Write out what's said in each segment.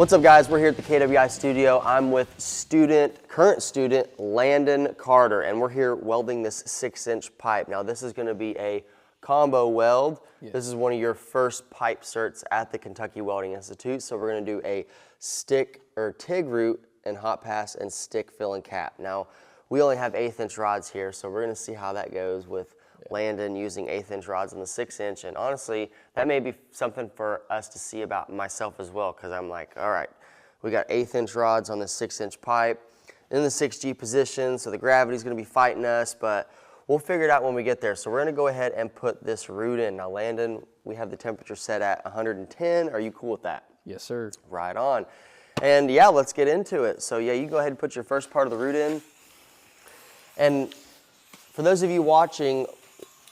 What's up, guys? We're here at the KWI studio. I'm with current student Landon Carter, and we're here welding this 6-inch pipe. Now, this is going to be a combo weld. Yes. This is one of your first pipe certs at the Kentucky Welding Institute. So we're going to do a stick or TIG route and hot pass and stick fill and cap. Now, we only have 1/8-inch rods here, so we're going to see how that goes with Landon using 1/8-inch rods on the 6-inch, and honestly, that may be something for us to see about myself as well, because I'm like, all right, we got 1/8-inch rods on this 6-inch pipe in the 6G position, so the gravity's going to be fighting us, but we'll figure it out when we get there. So we're going to go ahead and put this root in. Now, Landon, we have the temperature set at 110. Are you cool with that? Yes, sir. Right on. And yeah, let's get into it. So yeah, you go ahead and put your first part of the root in. And for those of you watching,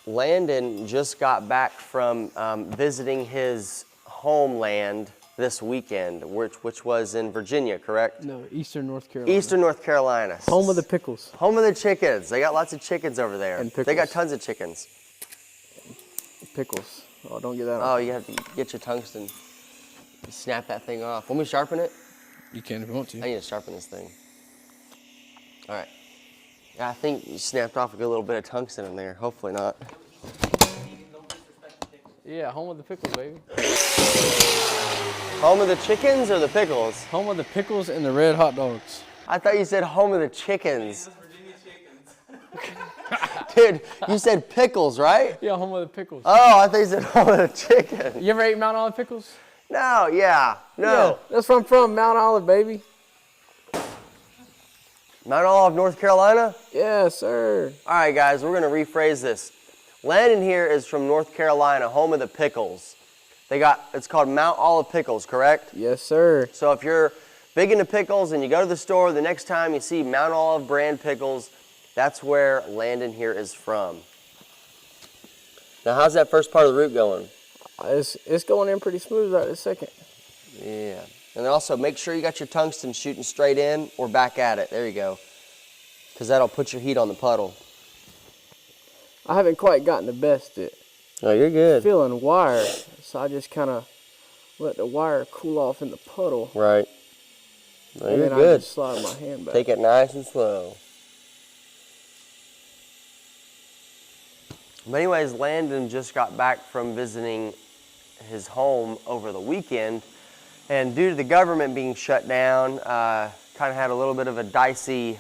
Landon just got back from visiting his homeland this weekend, which was in Virginia, correct? No, Eastern North Carolina. Eastern North Carolina. Home of the pickles. Home of the chickens. They got lots of chickens over there. And pickles. They got tons of chickens. Pickles. Oh, don't get that Oh, off. you have to get your tungsten. Snap that thing off. Want me to sharpen it? You can if you want to. I need to sharpen this thing. All right. Yeah, I think you snapped off a good little bit of tungsten in there. Hopefully not. Yeah, home of the pickles, baby. Home of the chickens or the pickles? Home of the pickles and the red hot dogs. I thought you said home of the chickens. Dude, you said pickles, right? Yeah, home of the pickles. Oh, I thought you said home of the chicken. You ever ate Mount Olive pickles? No, yeah, no. Yeah, that's where I'm from, Mount Olive, baby. Mount Olive, North Carolina? Yes, sir. All right, guys, we're going to rephrase this. Landon here is from North Carolina, home of the pickles. It's called Mount Olive Pickles, correct? Yes, sir. So if you're big into pickles and you go to the store, the next time you see Mount Olive brand pickles, that's where Landon here is from. Now, how's that first part of the root going? It's going in pretty smooth right this second. Yeah. And then also make sure you got your tungsten shooting straight in or back at it. There you go. Because that'll put your heat on the puddle. I haven't quite gotten the best at Oh, you're good. feeling wire, so I just kind of let the wire cool off in the puddle. Right. No, And you're then good. I just slide my hand back. Take it nice and slow. But anyways, Landon just got back from visiting his home over the weekend, and due to the government being shut down, kind of had a little bit of a dicey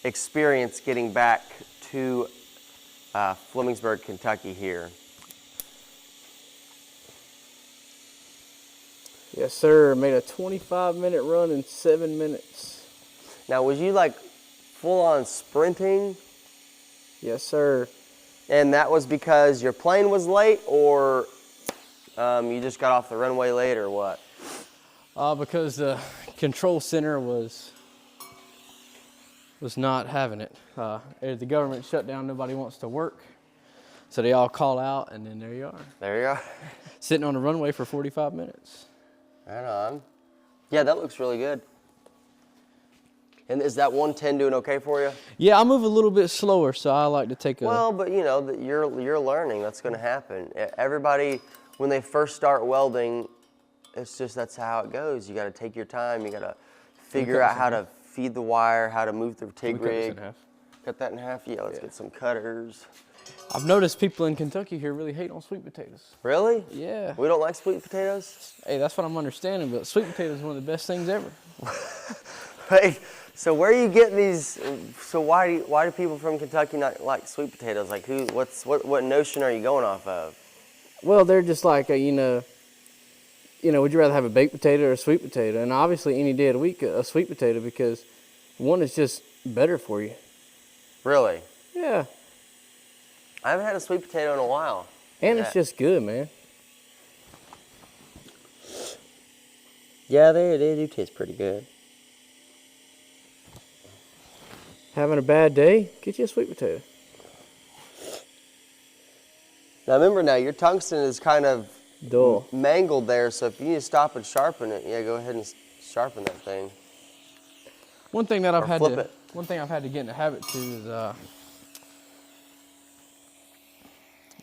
experience getting back to Flemingsburg, Kentucky here. Yes, sir. Made a 25-minute run in 7 minutes. Now, was you like full-on sprinting? Yes, sir. And that was because your plane was late, or you just got off the runway late, or what? Because the control center was not having it. The government shut down, nobody wants to work. So they all call out, and then there you are. There you are. Sitting on the runway for 45 minutes. Right on. Yeah, that looks really good. And is that 110 doing okay for you? Yeah, I move a little bit slower, so I like to take a... Well, but you know, you're learning. That's going to happen. Everybody, when they first start welding, it's just that's how it goes. You got to take your time. You got to figure out how to feed the wire, how to move the TIG rig. Cut that in half? Yeah, let's get some cutters. I've noticed people in Kentucky here really hate on sweet potatoes. Really? Yeah. We don't like sweet potatoes? Hey, that's what I'm understanding, but sweet potatoes is one of the best things ever. Hey, so where are you getting these? So why do people from Kentucky not like sweet potatoes? Like what notion are you going off of? Well, they're just like, would you rather have a baked potato or a sweet potato? And obviously any day of the week, a sweet potato, because one is just better for you. Really? Yeah. I haven't had a sweet potato in a while. And it's just good, man. Yeah, they do taste pretty good. Having a bad day? Get you a sweet potato. Now remember, your tungsten is kind of dull, mangled there, so if you need to stop and sharpen it, yeah, go ahead and sharpen that thing. One thing I've had to get in the habit to is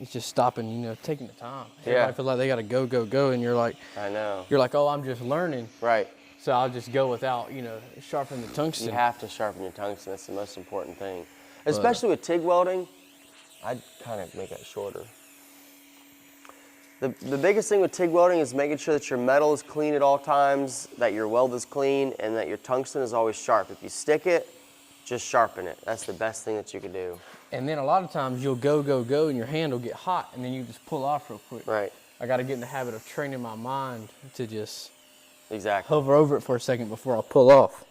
it's just stopping, taking the time. Everybody feels like they got to go, and you're like, I know. You're like, oh, I'm just learning. Right. So I'll just go without, sharpening the tungsten. You have to sharpen your tungsten. That's the most important thing. Especially with TIG welding, I'd kind of make that shorter. The biggest thing with TIG welding is making sure that your metal is clean at all times, that your weld is clean, and that your tungsten is always sharp. If you stick it, just sharpen it. That's the best thing that you can do. And then a lot of times you'll go, and your hand will get hot, and then you just pull off real quick. Right. I got to get in the habit of training my mind to just hover over it for a second before I pull off.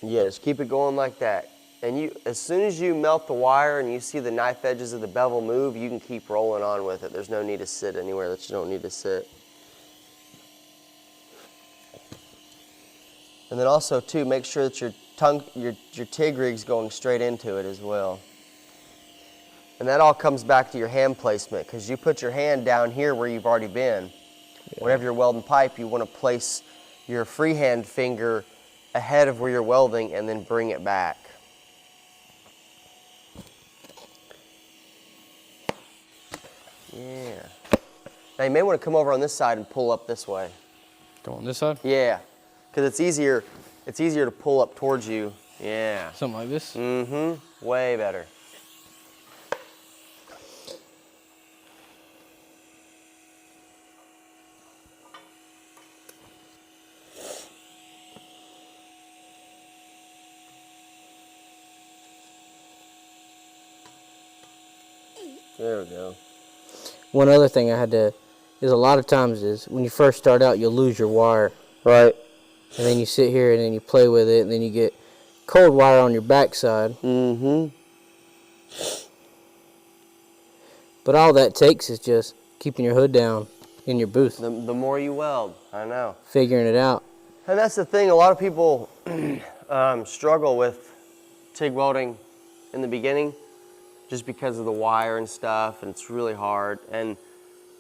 Yeah, just keep it going like that. And as soon as you melt the wire and you see the knife edges of the bevel move, you can keep rolling on with it. There's no need to sit anywhere that you don't need to sit. And then also too, make sure that your TIG rig's going straight into it as well. And that all comes back to your hand placement, because you put your hand down here where you've already been. Yeah. Whenever you're welding pipe, you want to place your freehand finger ahead of where you're welding and then bring it back. Yeah. Now you may want to come over on this side and pull up this way. Go on this side? Yeah, because it's easier to pull up towards you. Yeah. Something like this? Mm-hmm. Way better. There we go. One other thing is a lot of times is when you first start out, you'll lose your wire. Right. And then you sit here and then you play with it and then you get cold wire on your backside. Mm-hmm. But all that takes is just keeping your hood down in your booth. The more you weld, I know. Figuring it out. And that's the thing, a lot of people struggle with TIG welding in the beginning, just because of the wire and stuff, and it's really hard. And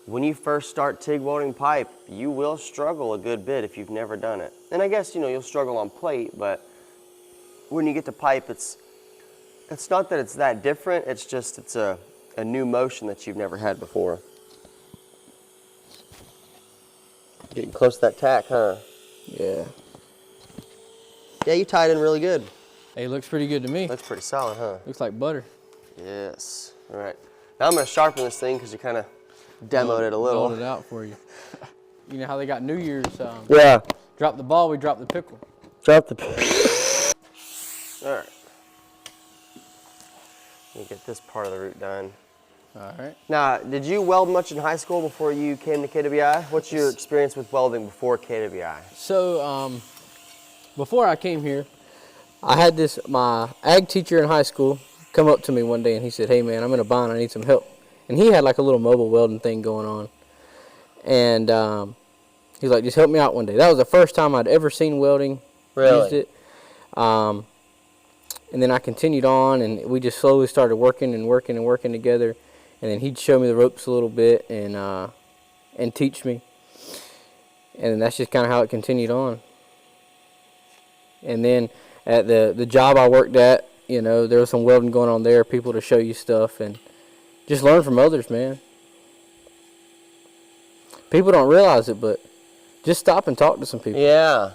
when you first start TIG welding pipe, you will struggle a good bit if you've never done it. And I guess, you'll struggle on plate, but when you get to pipe, it's not that it's that different, it's just it's a new motion that you've never had before. Getting close to that tack, huh? Yeah. Yeah, you tied in really good. Hey, looks pretty good to me. Looks pretty solid, huh? Looks like butter. Yes. All right. Now I'm going to sharpen this thing because you kind of demoed it a little. Rolled it out for you. You know how they got New Year's? Yeah. Drop the ball, we drop the pickle. Drop the pickle. All right. Let me get this part of the root done. All right. Now, did you weld much in high school before you came to KWI? What's your experience with welding before KWI? So, before I came here, I had my ag teacher in high school come up to me one day and he said, "Hey man, I'm in a bind, I need some help." And he had like a little mobile welding thing going on. And he's like, "Just help me out one day." That was the first time I'd ever seen welding. Really? Used it. And then I continued on and we just slowly started working together. And then he'd show me the ropes a little bit and teach me. And that's just kind of how it continued on. And then at the job I worked at, there was some welding going on there, people to show you stuff, and just learn from others, man. People don't realize it, but just stop and talk to some people. Yeah.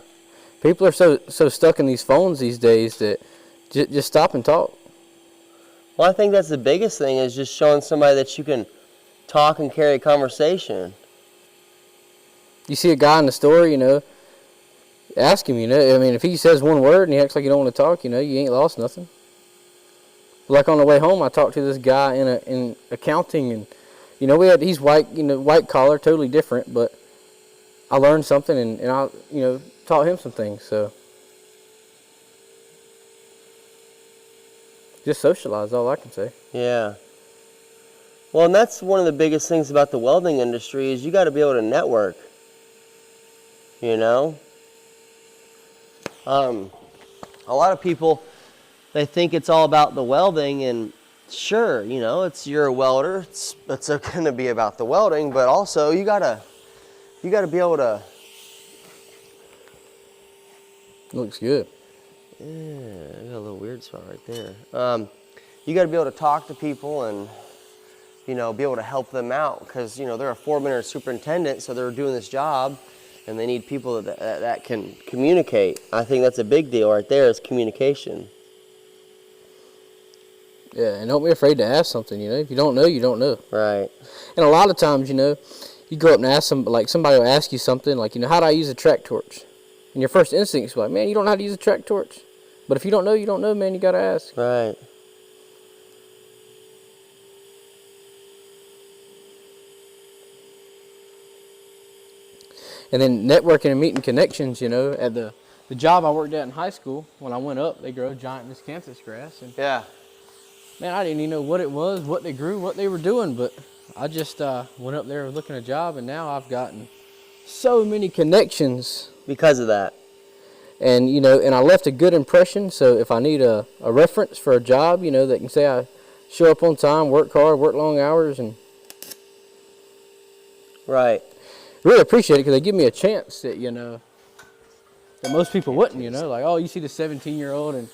People are so stuck in these phones these days that just stop and talk. Well, I think that's the biggest thing, is just showing somebody that you can talk and carry a conversation. You see a guy in the store, ask him, I mean, if he says one word and he acts like you don't want to talk, you ain't lost nothing. Like on the way home, I talked to this guy in accounting, and he's white, white collar, totally different, but I learned something and I taught him some things. So just socialize, all I can say. Yeah. Well, and that's one of the biggest things about the welding industry, is you got to be able to network. A lot of people, they think it's all about the welding, and sure, you're a welder, it's going to be about the welding, but also you gotta you got to be able to. Looks good. Yeah, I got a little weird spot right there. You got to be able to talk to people and, you know, be able to help them out because, you know, they're a foreman or a superintendent, so they're doing this job and they need people that can communicate. I think that's a big deal right there is communication. Yeah, and don't be afraid to ask something, you know. If you don't know, you don't know. Right. And a lot of times, you know, you go up and ask somebody will ask you something like, you know, how do I use a track torch? And your first instinct is like, man, you don't know how to use a track torch. But if you don't know, man, you got to ask. Right. And then networking and meeting connections, you know, at the job I worked at in high school, when I went up, they grow giant miscanthus grass. And Yeah. man, I didn't even know what it was, what they grew, what they were doing, but I just went up there looking at a job, and now I've gotten so many connections. Because of that. And, you know, and I left a good impression, so if I need a reference for a job, you know, they can say I show up on time, work hard, work long hours, and Right. really appreciate it because they give me a chance that, you know, that most people wouldn't, you know, like, oh, you see the 17-year-old and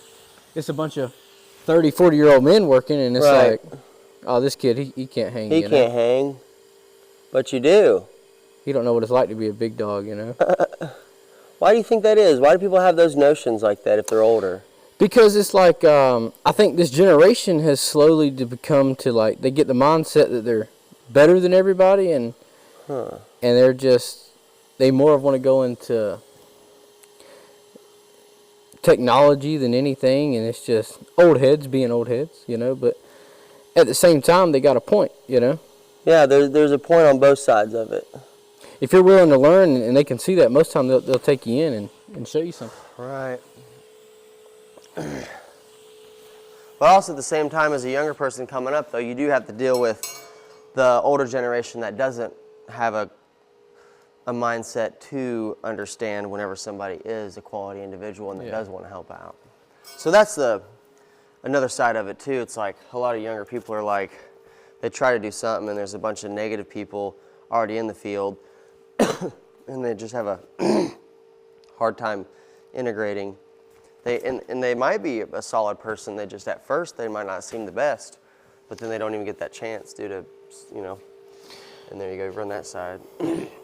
it's a bunch of 30, 40-year-old men working, and it's Right. like, oh, this kid, he can't hang, He you can't know? hang. But you do. He don't know what it's like to be a big dog, you know? Why do you think that is? Why do people have those notions like that if they're older? Because it's like, I think this generation has slowly become to, like, they get the mindset that they're better than everybody, and they're just, they more want to go into technology than anything, and it's just old heads being old heads, you know, but at the same time, they got a point, you know? Yeah, there's a point on both sides of it. If you're willing to learn and they can see that, most of the time they'll take you in and show you something. Right. But also at the same time, as a younger person coming up, though, you do have to deal with the older generation that doesn't have a mindset to understand whenever somebody is a quality individual and that does want to help out. So that's another side of it too. It's like a lot of younger people are like, they try to do something and there's a bunch of negative people already in the field and they just have a hard time integrating. And they might be a solid person, they just at first they might not seem the best, but then they don't even get that chance due to, you know, and there you go, run that side.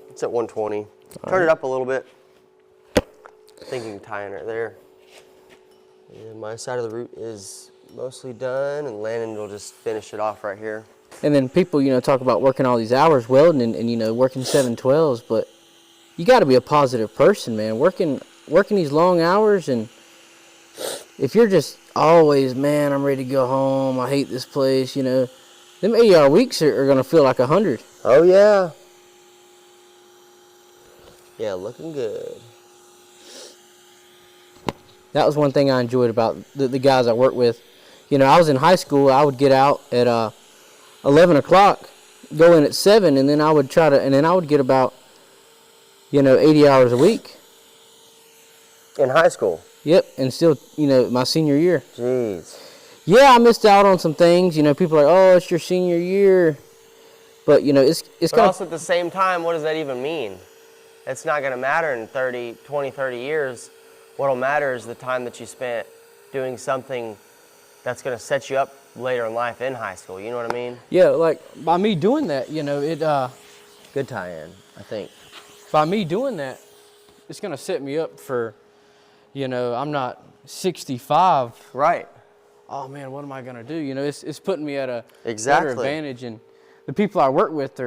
It's at 120. Turn it up a little bit. I think you can tie in right there. And my side of the root is mostly done, and Landon will just finish it off right here. And then people, you know, talk about working all these hours welding and you know, working 7/12s, but you got to be a positive person, man. Working these long hours, and if you're just always, man, I'm ready to go home, I hate this place, you know, them 80-hour weeks are going to feel like 100. Oh, yeah. Yeah, looking good. That was one thing I enjoyed about the guys I work with. You know, I was in high school, I would get out at 11 o'clock, go in at 7, and then I would get about, you know, 80 hours a week. In high school? Yep, and still, you know, my senior year. Jeez. Yeah, I missed out on some things. You know, people are like, oh, it's your senior year. But, you know, it's But kind also at the same time, what does that even mean? It's not going to matter in 20, 30 years. What'll matter is the time that you spent doing something that's going to set you up later in life in high school. You know what I mean? Yeah, like, by me doing that, you know, Good tie-in, I think. by me doing that, it's going to set me up for, you know, I'm not 65. Right. Oh, man, what am I going to do? You know, it's putting me at a Exactly. better advantage. And the people I work with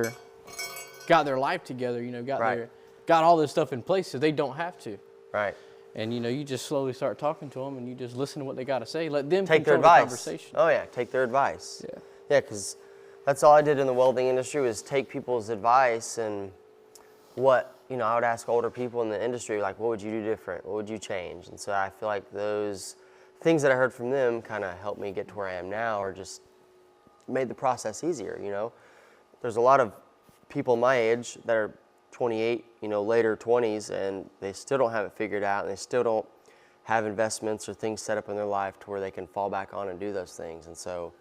got their life together, you know, got all this stuff in place so they don't have to. Right. And, you know, you just slowly start talking to them and you just listen to what they got to say. Let them Take their control the advice. conversation. Oh, yeah, take their advice. Yeah. Yeah, because that's all I did in the welding industry was take people's advice and what, you know, I would ask older people in the industry, like, what would you do different? What would you change? And so I feel like those things that I heard from them kind of helped me get to where I am now, or just made the process easier, you know? There's a lot of people my age that are 28, you know, later 20s, and they still don't have it figured out, and they still don't have investments or things set up in their life to where they can fall back on and do those things. And so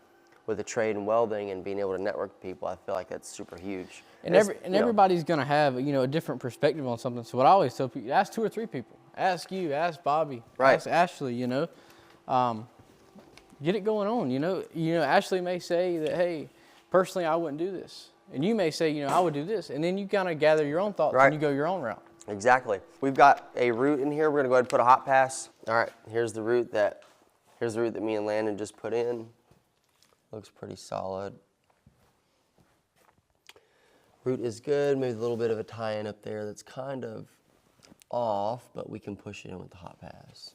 with a trade in welding and being able to network with people, I feel like that's super huge. And everybody's going to have, a different perspective on something. So what I always tell people, ask 2 or 3 people. Ask you, ask Bobby, ask Ashley, get it going on, Ashley may say that, hey, personally, I wouldn't do this. And you may say, I would do this. And then you kind of gather your own thoughts and you go your own route. Exactly. We've got a route in here. We're gonna go ahead and put a hot pass. All right, here's the route that me and Landon just put in. Looks pretty solid. Route is good, maybe a little bit of a tie-in up there that's kind of off, but we can push it in with the hot pass.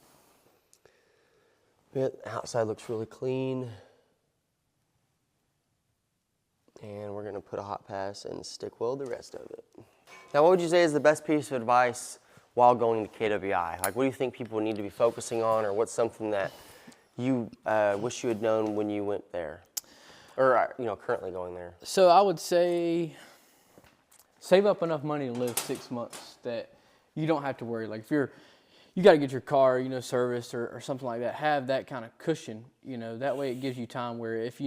The outside looks really clean. And we're gonna put a hot pass and stick weld the rest of it. Now, what would you say is the best piece of advice while going to KWI? Like, what do you think people need to be focusing on, or what's something that you wish you had known when you went there? Or, currently going there? So I would say save up enough money to live 6 months that you don't have to worry. Like, if you got to get your car, serviced or something like that, have that kind of cushion, that way it gives you time where if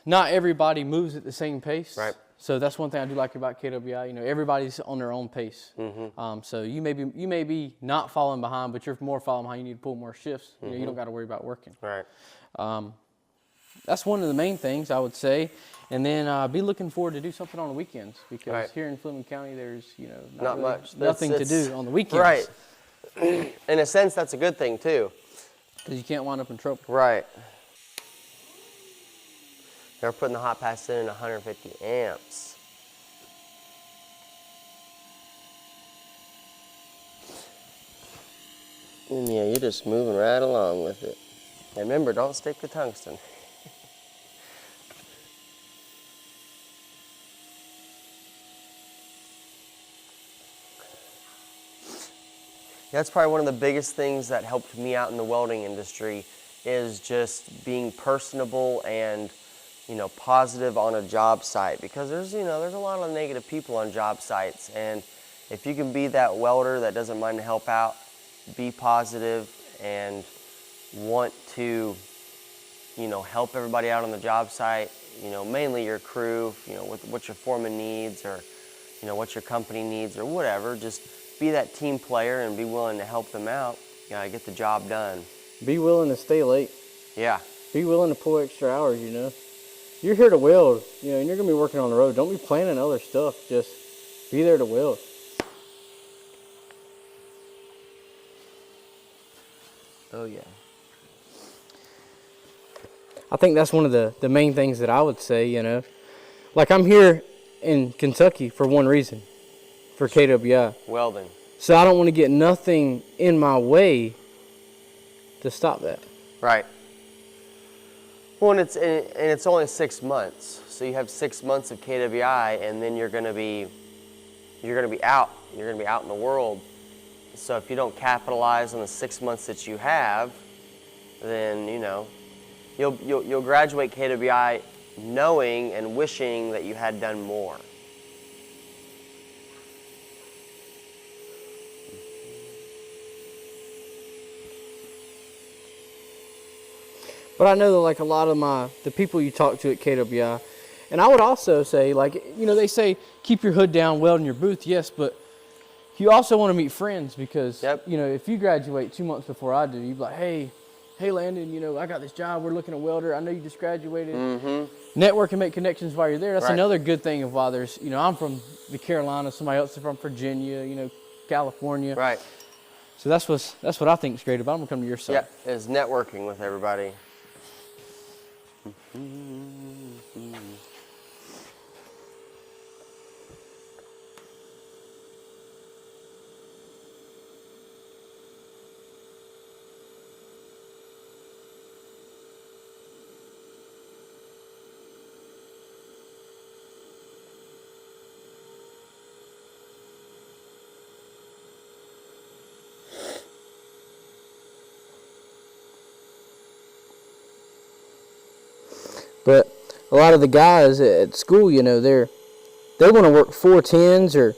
not everybody moves at the same pace. Right. So that's one thing I do like about KWI. Everybody's on their own pace. Mm-hmm. So you may be not falling behind, but you're more falling behind. You need to pull more shifts. You don't got to worry about working. Right. That's one of the main things I would say. And then be looking forward to do something on the weekends, because here in Fleming County, there's not really much. Nothing to do on the weekends. Right. In a sense, that's a good thing too. Because you can't wind up in trouble. Right. They're putting the hot pass in at 150 amps. And yeah, you're just moving right along with it. And remember, don't stick the tungsten. That's probably one of the biggest things that helped me out in the welding industry, is just being personable and positive on a job site, because there's a lot of negative people on job sites, and if you can be that welder that doesn't mind to help out, be positive and want to help everybody out on the job site, mainly your crew, what your foreman needs, or what your company needs, or whatever, just be that team player and be willing to help them out, get the job done. Be willing to stay late. Yeah. Be willing to pull extra hours, You're here to weld, and you're going to be working on the road. Don't be planning other stuff. Just be there to weld. Oh, yeah. I think that's one of the main things that I would say, Like, I'm here in Kentucky for one reason, for KWI. Welding. So I don't want to get nothing in my way to stop that. Right. Well, and it's only 6 months, so you have 6 months of KWI, and then you're gonna be out. You're gonna be out in the world. So if you don't capitalize on the 6 months that you have, then you'll graduate KWI knowing and wishing that you had done more. But I know that, like, a lot of the people you talk to at KWI, and I would also say, like, they say keep your hood down, weld in your booth, yes, but you also want to meet friends, because, if you graduate 2 months before I do, you'd be like, hey Landon, I got this job, we're looking at welder, I know you just graduated. Mm-hmm. Network and make connections while you're there. That's another good thing of why there's, I'm from the Carolinas, somebody else is from Virginia, California. Right. So that's what I think is great about it. I'm going to come to your side. Yeah, is networking with everybody. But a lot of the guys at school, they want to work 410s or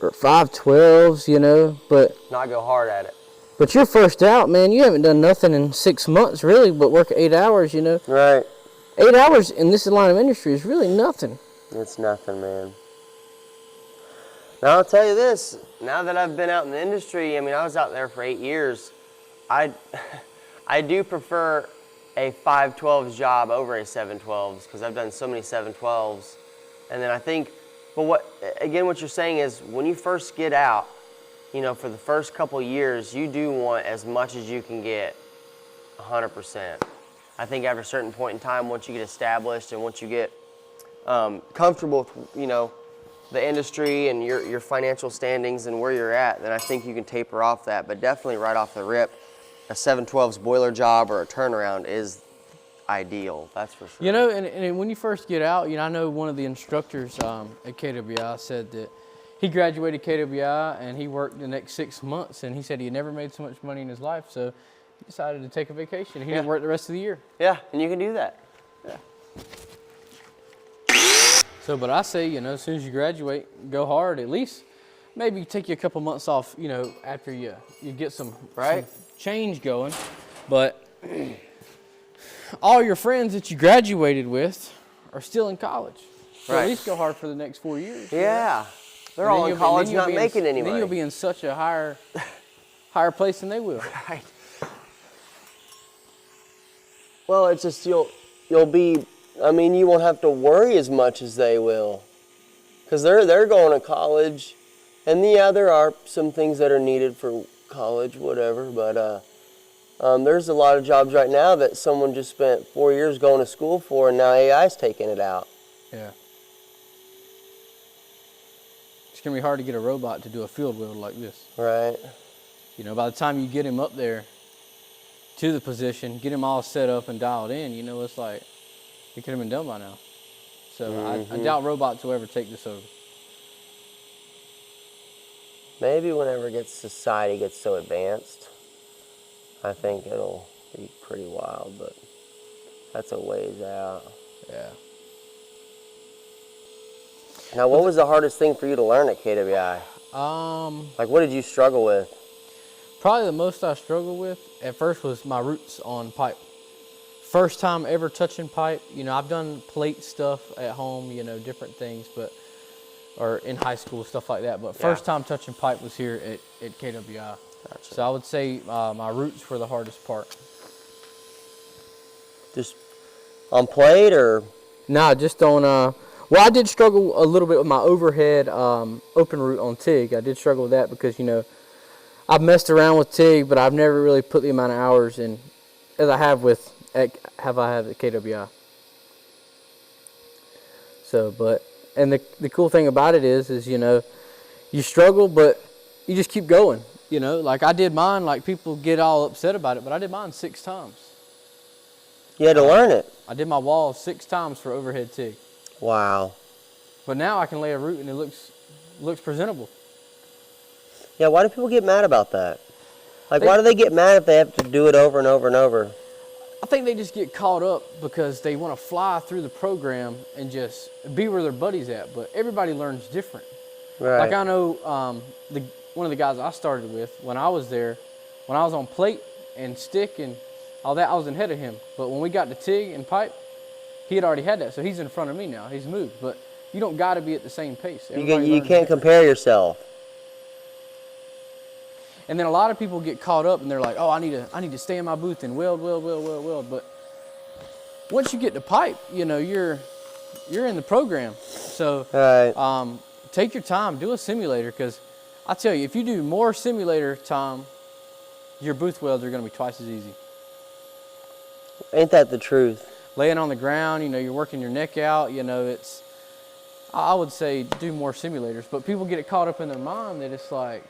512s, but Not go hard at it. But you're first out, man. You haven't done nothing in 6 months, really, but work 8 hours, you know. Right. 8 hours in this line of industry is really nothing. It's nothing, man. Now, I'll tell you this. Now that I've been out in the industry, I mean, I was out there for 8 years. I do prefer a 512s job over a 712s because I've done so many 712s. And then I think, but what you're saying is when you first get out, you know, for the first couple years, you do want as much as you can get, 100%. I think after a certain point in time, once you get established and once you get comfortable with, you know, the industry and your financial standings and where you're at, then I think you can taper off that. But definitely right off the rip, a 712's boiler job or a turnaround is ideal, that's for sure. You know, and when you first get out, you know, I know one of the instructors at KWI said that he graduated KWI and he worked the next 6 months, and he said he had never made so much money in his life, so he decided to take a vacation. He didn't work the rest of the year. Yeah, and you can do that. Yeah. So, but I say, you know, as soon as you graduate, go hard. At least maybe take you a couple months off, you know, after you get some change going. But all your friends that you graduated with are still in college. So at least go hard for the next 4 years. Yeah. Know? They're all in college not making any money. Then you'll be in such a higher place than they will. Right. Well, it's just you'll be, I mean, you won't have to worry as much as they will. Because they're going to college. And yeah, there are some things that are needed for college, whatever. But there's a lot of jobs right now that someone just spent 4 years going to school for, and now AI's taking it out. Yeah. It's going to be hard to get a robot to do a field weld like this. Right. You know, by the time you get him up there to the position, get him all set up and dialed in, you know, it's like, it could have been done by now. So I doubt robots will ever take this over. Maybe whenever society gets so advanced, I think it'll be pretty wild, but that's a ways out. Yeah. Now, what was the hardest thing for you to learn at KWI? Like, what did you struggle with? Probably the most I struggled with at first was my roots on pipe. First time ever touching pipe. You know, I've done plate stuff at home, you know, different things, or in high school, stuff like that. But first time touching pipe was here at KWI. Gotcha. So I would say my roots were the hardest part. Just on plate or? Nah, just on, well, I did struggle a little bit with my overhead open root on TIG. I did struggle with that because, you know, I've messed around with TIG, but I've never really put the amount of hours in as I have at KWI. So, and the cool thing about it is, you know, you struggle, but you just keep going. You know, like I did mine, like people get all upset about it, but I did mine 6 times. You had to learn it. I did my wall 6 times for overhead TIG. Wow. But now I can lay a root and it looks presentable. Yeah, why do people get mad about that? Like, why do they get mad if they have to do it over and over and over? I think they just get caught up because they want to fly through the program and just be where their buddy's at. But everybody learns different. Right. Like I know one of the guys I started with when I was there, when I was on plate and stick and all that, I was ahead of him. But when we got to TIG and pipe, he had already had that. So he's in front of me now. He's moved. But you don't got to be at the same pace. You can't compare yourself. And then a lot of people get caught up and they're like, oh, I need to stay in my booth and weld. But once you get to pipe, you know, you're in the program. So take your time, do a simulator, because I tell you, if you do more simulator time, your booth welds are going to be twice as easy. Ain't that the truth? Laying on the ground, you know, you're working your neck out, you know, I would say do more simulators, but people get it caught up in their mind that it's like,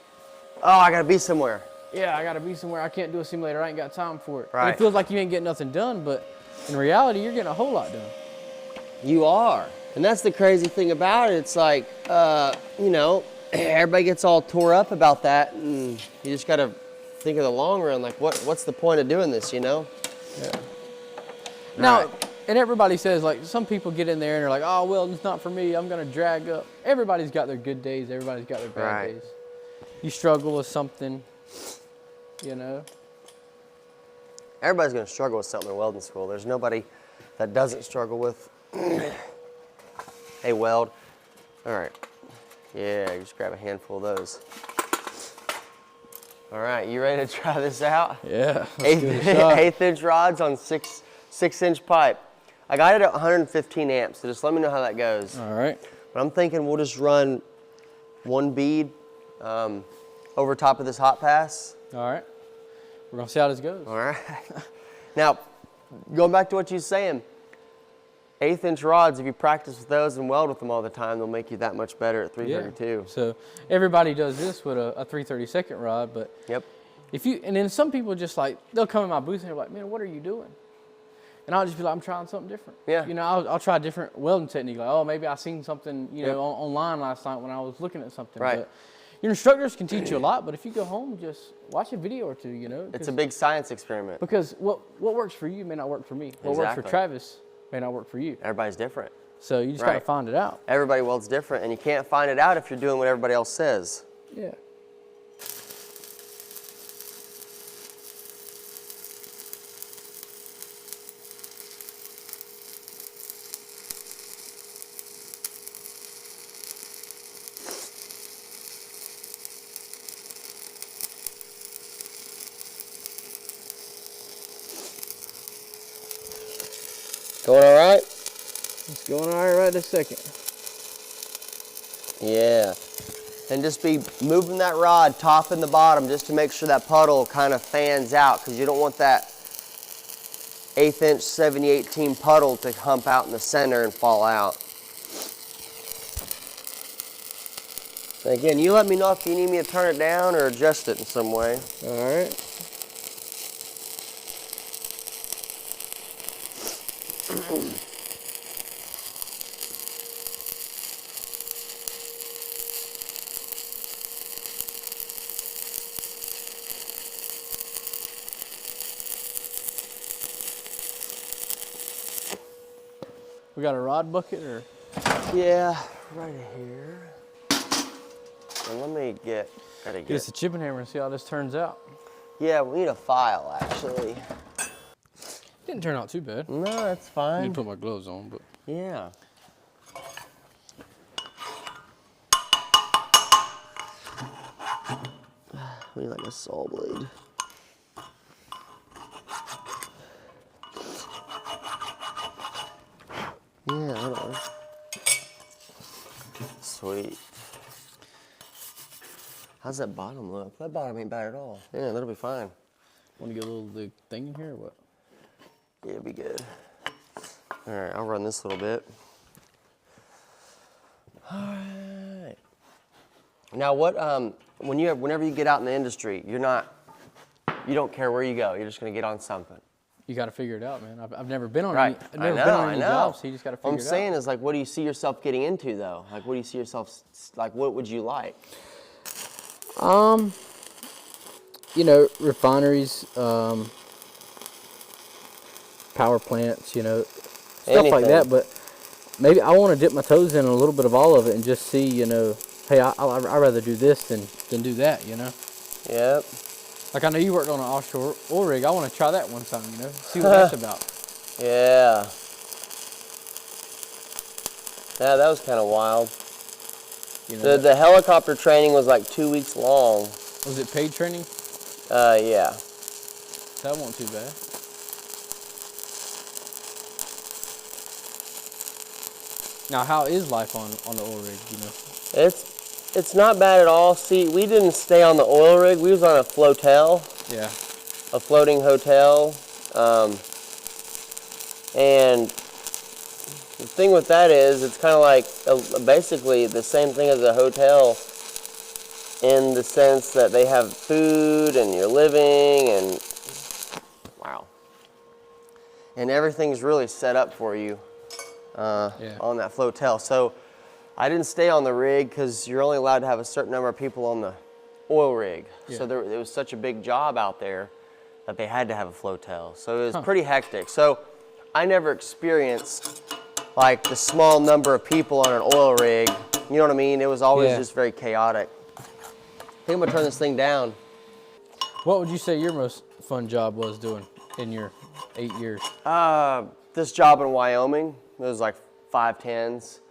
oh, I gotta be somewhere. Yeah, I gotta be somewhere. I can't do a simulator. I ain't got time for it. Right. And it feels like you ain't getting nothing done, but in reality, you're getting a whole lot done. You are. And that's the crazy thing about it. It's like, you know, everybody gets all tore up about that, and you just gotta think of the long run. Like, what's the point of doing this, you know? Yeah. Now, and everybody says, like, some people get in there and they're like, oh, well, it's not for me. I'm gonna drag up. Everybody's got their good days. Everybody's got their bad days. You struggle with something, you know. Everybody's going to struggle with something in welding school. There's nobody that doesn't struggle with a weld. All right. Yeah, you just grab a handful of those. All right, you ready to try this out? Yeah, let's give it a shot. 1/8 inch rods on 6-inch pipe. I got it at 115 amps, so just let me know how that goes. All right. But I'm thinking we'll just run one bead over top of this hot pass. All right. We're gonna see how this goes. All right. Now, going back to what you were saying, 1/8 inch rods, if you practice with those and weld with them all the time, they'll make you that much better at 332. Yeah. So everybody does this with a 3/32 rod, but Yep. and then some people just like, they'll come in my booth and they're like, man, what are you doing? And I'll just be like, I'm trying something different. Yeah. You know, I'll try a different welding technique. Like, oh, maybe I seen something, you know, online last night when I was looking at something. Right. But your instructors can teach you a lot, but if you go home, just watch a video or two, you know. It's a big science experiment. Because what works for you may not work for me. What works for Exactly. Travis may not work for you. Everybody's different. So you just got to Right. find it out. Everybody welds different, and you can't find it out if you're doing what everybody else says. Yeah. Going all right? It's going all right this second. Yeah. And just be moving that rod top and the bottom just to make sure that puddle kind of fans out, because you don't want that 1/8 inch 7018 puddle to hump out in the center and fall out. And again, you let me know if you need me to turn it down or adjust it in some way. All right. We got a rod bucket or? Yeah, right here. And let me get, Get us a chipping hammer and see how this turns out. yeah, we need a file actually. Didn't turn out too bad. No, that's I fine. need to put my gloves on, but. Yeah. We need like a saw blade. Yeah, that'll. Sweet. How's that bottom look? That bottom ain't bad at all. Yeah, that'll be fine. Want to get a little the thing in here or what? Yeah, it'll be good. All right, I'll run this a little bit. All right. Now, what? Whenever you get out in the industry, you don't care where you go. You're just gonna get on something. You got to figure it out, man. I've never been on Right. any. I've never been on any jobs, so you just got to figure What I'm it saying out. is, like, what do you see yourself getting into, though? Like, what do you see yourself, like, what would you like? You know, refineries, power plants, you know, stuff like that. Anything. But maybe I want to dip my toes in a little bit of all of it and just see, you know, hey, I'd rather do this than do that, you know. Yep. Like I know you worked on an offshore oil rig. I want to try that one time, you know, see what that's about. Yeah. Yeah, that was kind of wild. You know, The helicopter training was like 2 weeks long. was it paid training? Yeah. That wasn't too bad. Now, how is life on the oil rig, you know? It's not bad at all. See, we didn't stay on the oil rig. We was on a flotel, Yeah. a floating hotel. And the thing with that is, it's kind of like basically the same thing as a hotel in the sense that they have food and you're living and wow. And everything's really set up for you on that flotel. So I didn't stay on the rig because you're only allowed to have a certain number of people on the oil rig. Yeah. So it was such a big job out there that they had to have a flotel. So it was pretty hectic. So I never experienced like the small number of people on an oil rig. You know what I mean? It was always just very chaotic. I think I'm gonna turn this thing down. What would you say your most fun job was doing in your 8 years? This job in Wyoming, it was like 510s,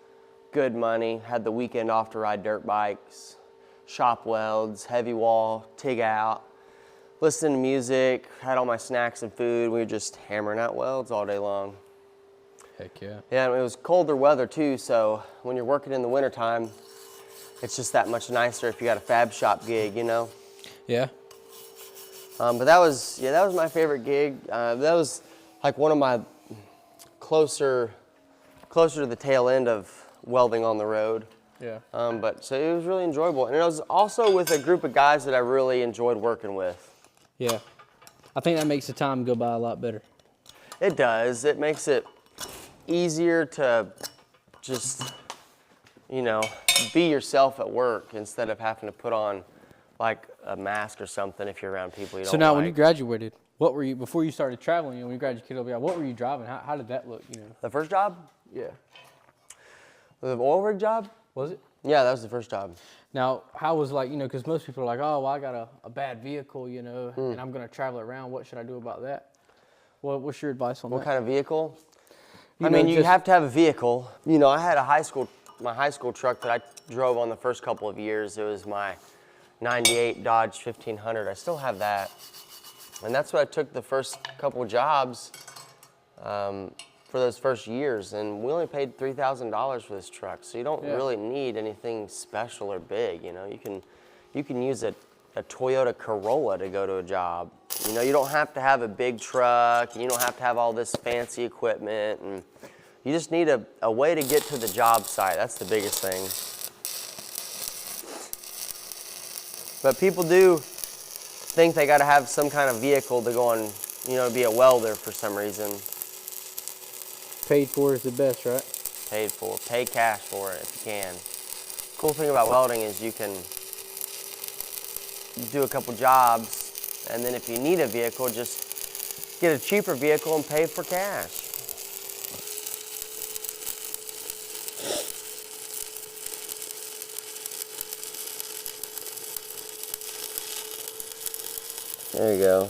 good money, had the weekend off to ride dirt bikes, shop welds, heavy wall, TIG out, listening to music, had all my snacks and food. We were just hammering out welds all day long. Heck yeah. Yeah, and it was colder weather too, so when you're working in the wintertime, it's just that much nicer if you got a fab shop gig, you know? Yeah. But that was my favorite gig. That was like one of my closer to the tail end of welding on the road. Yeah. But so it was really enjoyable. And it was also with a group of guys that I really enjoyed working with. Yeah. I think that makes the time go by a lot better. It does. It makes it easier to just, you know, be yourself at work instead of having to put on like a mask or something if you're around people you don't like. So now when you graduated, what were you, before you started traveling, when you graduated KWI, what were you driving? How did that look, you know? The first job? Yeah. The oil rig job? Was it? Yeah, that was the first job. Now, how was like, you know, because most people are like, oh, well, I got a bad vehicle, you know, and I'm going to travel around. What should I do about that? Well, what's your advice on that? What kind of vehicle? You I mean, you have to have a vehicle. You know, I had my high school truck that I drove on the first couple of years. It was my 98 Dodge 1500. I still have that. And that's what I took the first couple of jobs for those first years. And we only paid $3,000 for this truck. So you don't really need anything special or big. You know, you can use a Toyota Corolla to go to a job. You know, you don't have to have a big truck. And you don't have to have all this fancy equipment. And you just need a way to get to the job site. That's the biggest thing. But people do think they got to have some kind of vehicle to go on, you know, be a welder for some reason. Paid for is the best, right? Paid for. Pay cash for it if you can. Cool thing about welding is you can do a couple jobs, and then if you need a vehicle, just get a cheaper vehicle and pay for cash. There you go.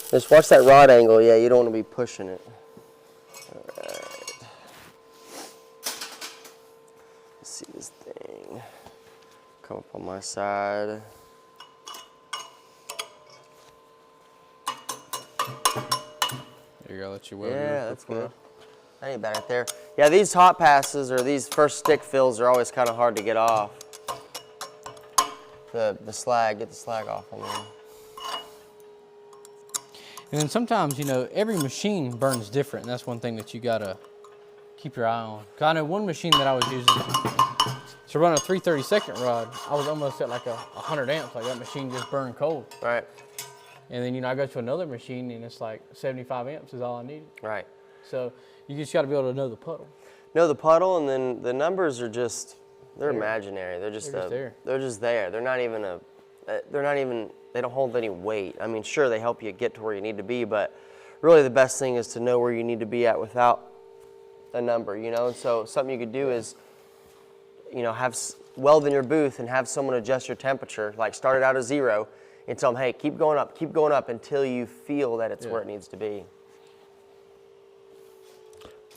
Just watch that rod angle. Yeah, you don't want to be pushing it. All right. Let's see this thing. Come up on my side. There you go. Let you weld. Yeah, that's good. That ain't bad right there. Yeah, these hot passes or these first stick fills are always kind of hard to get off. The slag, get the slag off on there. And then sometimes, you know, every machine burns different, and that's one thing that you gotta keep your eye on. Cause I know one machine that I was using to run a 332nd rod, I was almost at like 100 amps, like that machine just burned cold. Right. And then, you know, I go to another machine and it's like 75 amps is all I need. Right. So you just gotta be able to know the puddle. Know the puddle, and then the numbers are just, they're imaginary. They're just there. They're just there. They're not even, they don't hold any weight. I mean, sure, they help you get to where you need to be, but really the best thing is to know where you need to be at without a number, you know? And so something you could do is, you know, weld in your booth and have someone adjust your temperature, like start it out at 0 and tell them, hey, keep going up until you feel that it's where it needs to be.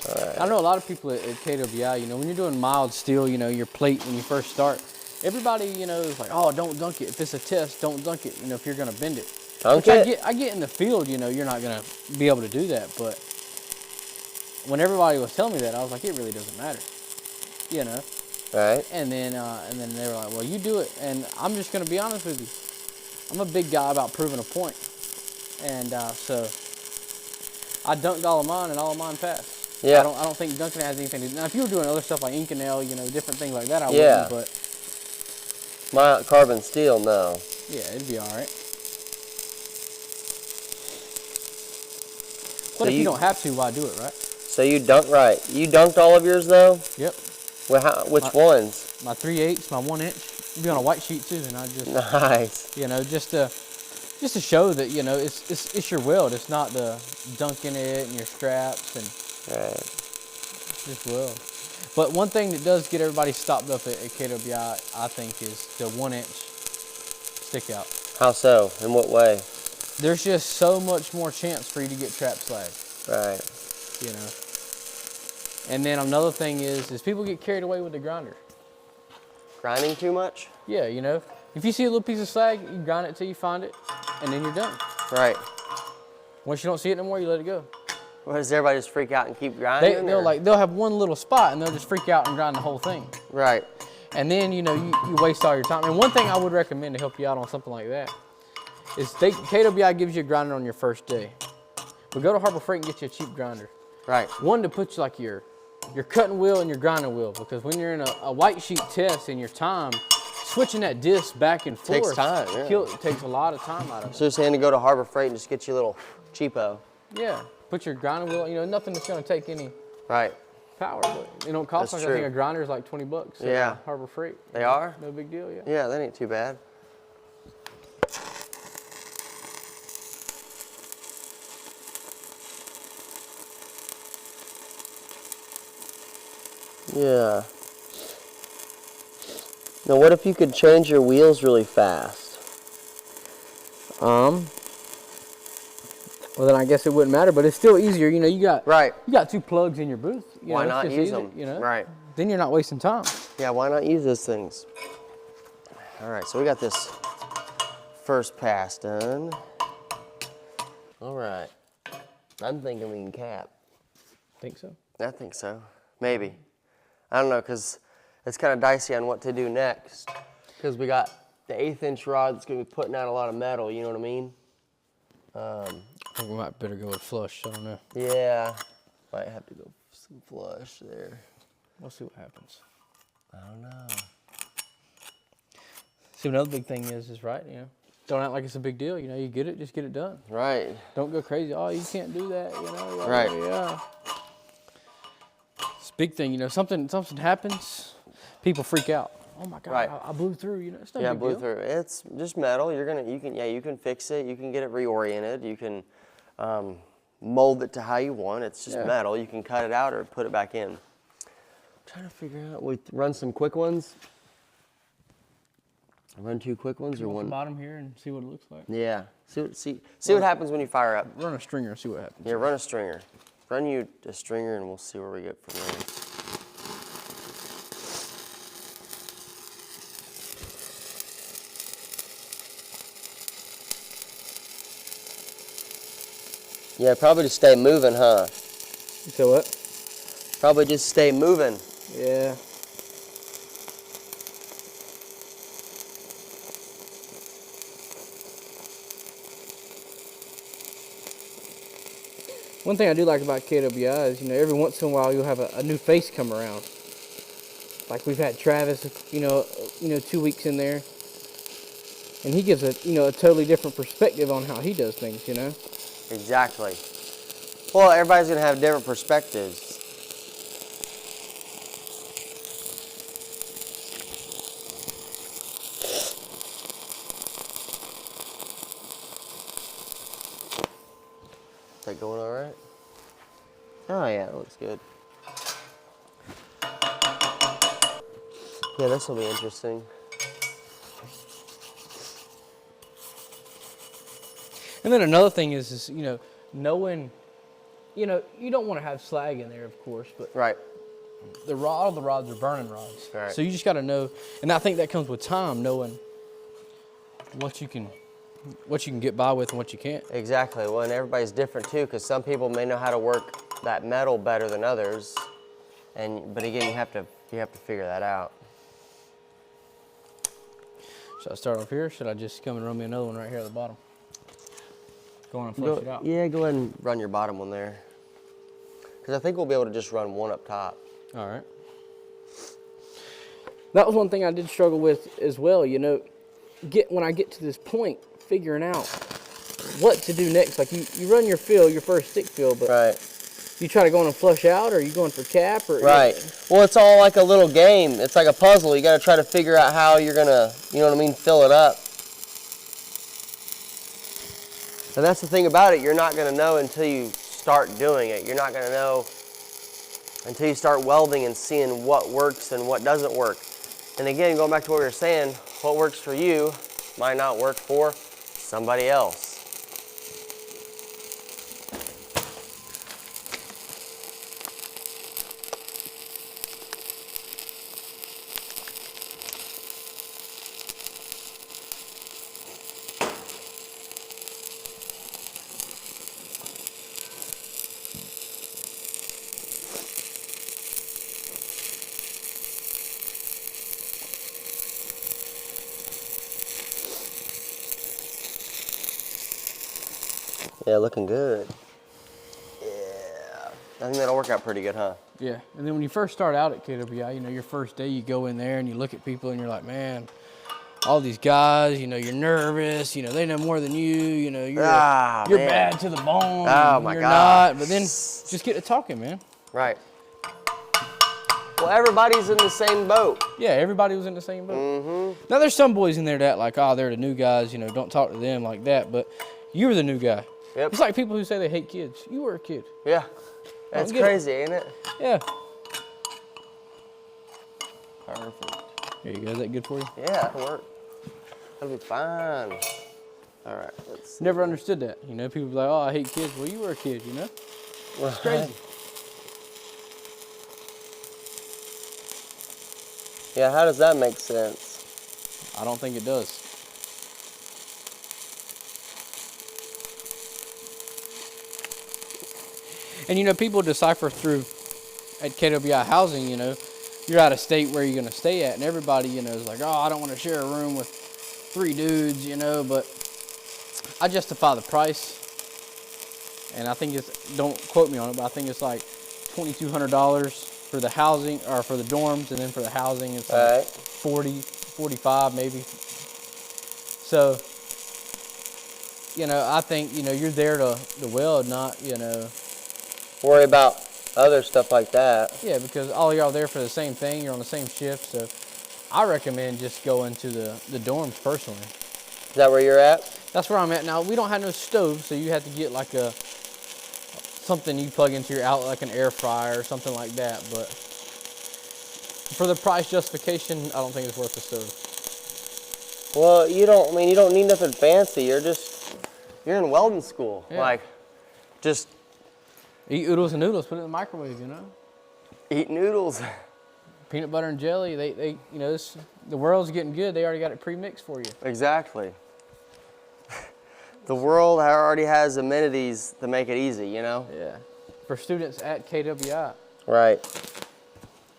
All right. I know a lot of people at KWI, you know, when you're doing mild steel, you know, your plate when you first start, everybody, you know, is like, oh, don't dunk it. If it's a test, don't dunk it, you know, if you're going to bend it. Dunk it? I get in the field, you know, you're not going to be able to do that. But when everybody was telling me that, I was like, it really doesn't matter, you know. Right. And then they were like, well, you do it. And I'm just going to be honest with you. I'm a big guy about proving a point. And so I dunked all of mine, and all of mine passed. Yeah. I don't think dunking has anything to do. Now, if you were doing other stuff like Inconel, you know, different things like that, I wouldn't. But my carbon steel, no. yeah, it'd be all right. But if you don't have to, why do it, right? So you dunk right. You dunked all of yours though? Yep. Well, which ones? My 3/8, my 1 inch. It'd be on a white sheet too, and I just nice. You know, just to show that, you know, it's your weld. It's not the dunking it and your straps and just weld. But one thing that does get everybody stopped up at KWI, I think, is the 1 inch stick out. How so? In what way? There's just so much more chance for you to get trap slag. Right. You know. And then another thing is people get carried away with the grinder. Grinding too much? Yeah, you know. If you see a little piece of slag, you grind it till you find it, and then you're done. Right. Once you don't see it no more, you let it go. Or does everybody just freak out and keep grinding? They'll have one little spot and they'll just freak out and grind the whole thing. Right. And then, you know, you waste all your time. And one thing I would recommend to help you out on something like that is KWI gives you a grinder on your first day. But go to Harbor Freight and get you a cheap grinder. Right. One to put like your cutting wheel and your grinding wheel, because when you're in a white sheet test in your time, switching that disc back and forth takes time. Yeah. It takes a lot of time out of it. So you're saying to go to Harbor Freight and just get you a little cheapo. Yeah. Put your grinding wheel, you know, nothing that's going to take any right. power, but you know, it costs That's like, I true. think a grinder is like $20. Yeah. Harbor Freight. They are? No big deal, yeah. Yeah, that ain't too bad. Yeah. Now, what if you could change your wheels really fast? Well, then I guess it wouldn't matter, but it's still easier. You know, you got Right. you got 2 plugs in your booth. You Why know, not it's just use easy, them? You know, Right. Then you're not wasting time. Yeah, why not use those things? All right, so we got this first pass done. All right. I'm thinking we can cap. Think so? I think so. Maybe. I don't know, because it's kind of dicey on what to do next. Because we got the 1/8" rod that's going to be putting out a lot of metal, you know what I mean? I think we might better go with flush. I don't know. Yeah. Might have to go some flush there. We'll see what happens. I don't know. See, another big thing is right, you know, don't act like it's a big deal. You know, you get it, just get it done. Right. Don't go crazy. Oh, you can't do that, you know. Yeah, Right. Yeah. It's a big thing, you know. Something happens, people freak out. Oh my God, Right. I blew through. You know, it's no Yeah, big blew deal. through. It's just metal. You can fix it. You can get it reoriented. You can mold it to how you want. It's just metal. You can cut it out or put it back in. I'm trying to figure out. We run some quick ones. Run 2 quick ones or Off one. the bottom here and see what it looks like. Yeah. See what happens when you fire up. Run a stringer and see what happens. Yeah, run a stringer. Run you a stringer and we'll see where we get from there. Yeah, probably just stay moving, huh? So what? Probably just stay moving. Yeah. One thing I do like about KWI is, you know, every once in a while you'll have a new face come around. Like we've had Travis, you know, 2 weeks in there, and he gives a totally different perspective on how he does things, you know. Exactly. Well, everybody's gonna have different perspectives. Is that going all right? Oh yeah, that looks good. Yeah, this will be interesting. And then another thing is you know, knowing, you know, you don't want to have slag in there, of course, but Right. all the rods are burning rods. Right. So you just got to know, and I think that comes with time, knowing what you can get by with and what you can't. Exactly. Well, and everybody's different too, because some people may know how to work that metal better than others, but again, you have to figure that out. Should I start off here? Or should I just come and run me another one right here at the bottom? Go on and flush it out. Yeah, go ahead and run your bottom one there, because I think we'll be able to just run one up top. All right. That was one thing I did struggle with as well. You know, when I get to this point, figuring out what to do next. Like you run your first stick fill, but Right. you try to go on and flush out, or you going for cap, or Right. Well, it's all like a little game. It's like a puzzle. You got to try to figure out how you're gonna, you know what I mean, fill it up. And that's the thing about it. You're not gonna know until you start doing it. You're not gonna know until you start welding and seeing what works and what doesn't work. And again, going back to what we were saying, what works for you might not work for somebody else. Yeah, looking good. Yeah. I think that'll work out pretty good, huh? Yeah, and then when you first start out at KWI, you know, your first day, you go in there and you look at people and you're like, man, all these guys, you know, you're nervous, you know, they know more than you know, you're man. bad to the bone. Oh my you're God. not, but then just get to talking, man. Right. Well, everybody's in the same boat. Yeah, everybody was in the same boat. Now, there's some boys in there that like, oh, they're the new guys, you know, don't talk to them like that, but you were the new guy. Yep. It's like people who say they hate kids. You were a kid. Yeah. That's crazy, ain't it? Yeah. Perfect. There you go. Is that good for you? Yeah, that'll work. That'll be fine. All right, let's see. Never understood that. You know, people be like, oh, I hate kids. Well, you were a kid, you know? It's crazy. Yeah, how does that make sense? I don't think it does. And, you know, people decipher through at KWI housing, you know, you're out of state where you're going to stay at. And everybody, you know, is like, oh, I don't want to share a room with 3 dudes, you know, but I justify the price. And I think it's, don't quote me on it, but I think it's like $2,200 for the housing, or for the dorms, and then for the housing, it's like 40, 45 maybe. So, you know, I think, you know, you're there to weld, not, you know, worry about other stuff like that. Yeah, because all y'all there for the same thing. You're on the same shift, so I recommend just going to the dorms personally. Is that where you're at? That's where I'm at now. We don't have no stove, so you have to get like something you plug into your outlet, like an air fryer or something like that. But for the price justification, I don't think it's worth the stove. Well, you don't need nothing fancy. You're in welding school. Yeah. Like, just eat oodles and noodles, put it in the microwave, you know? eat noodles. Peanut butter and jelly, they you know, the world's getting good. They already got it pre-mixed for you. Exactly. The world already has amenities to make it easy, you know? Yeah. For students at KWI. Right.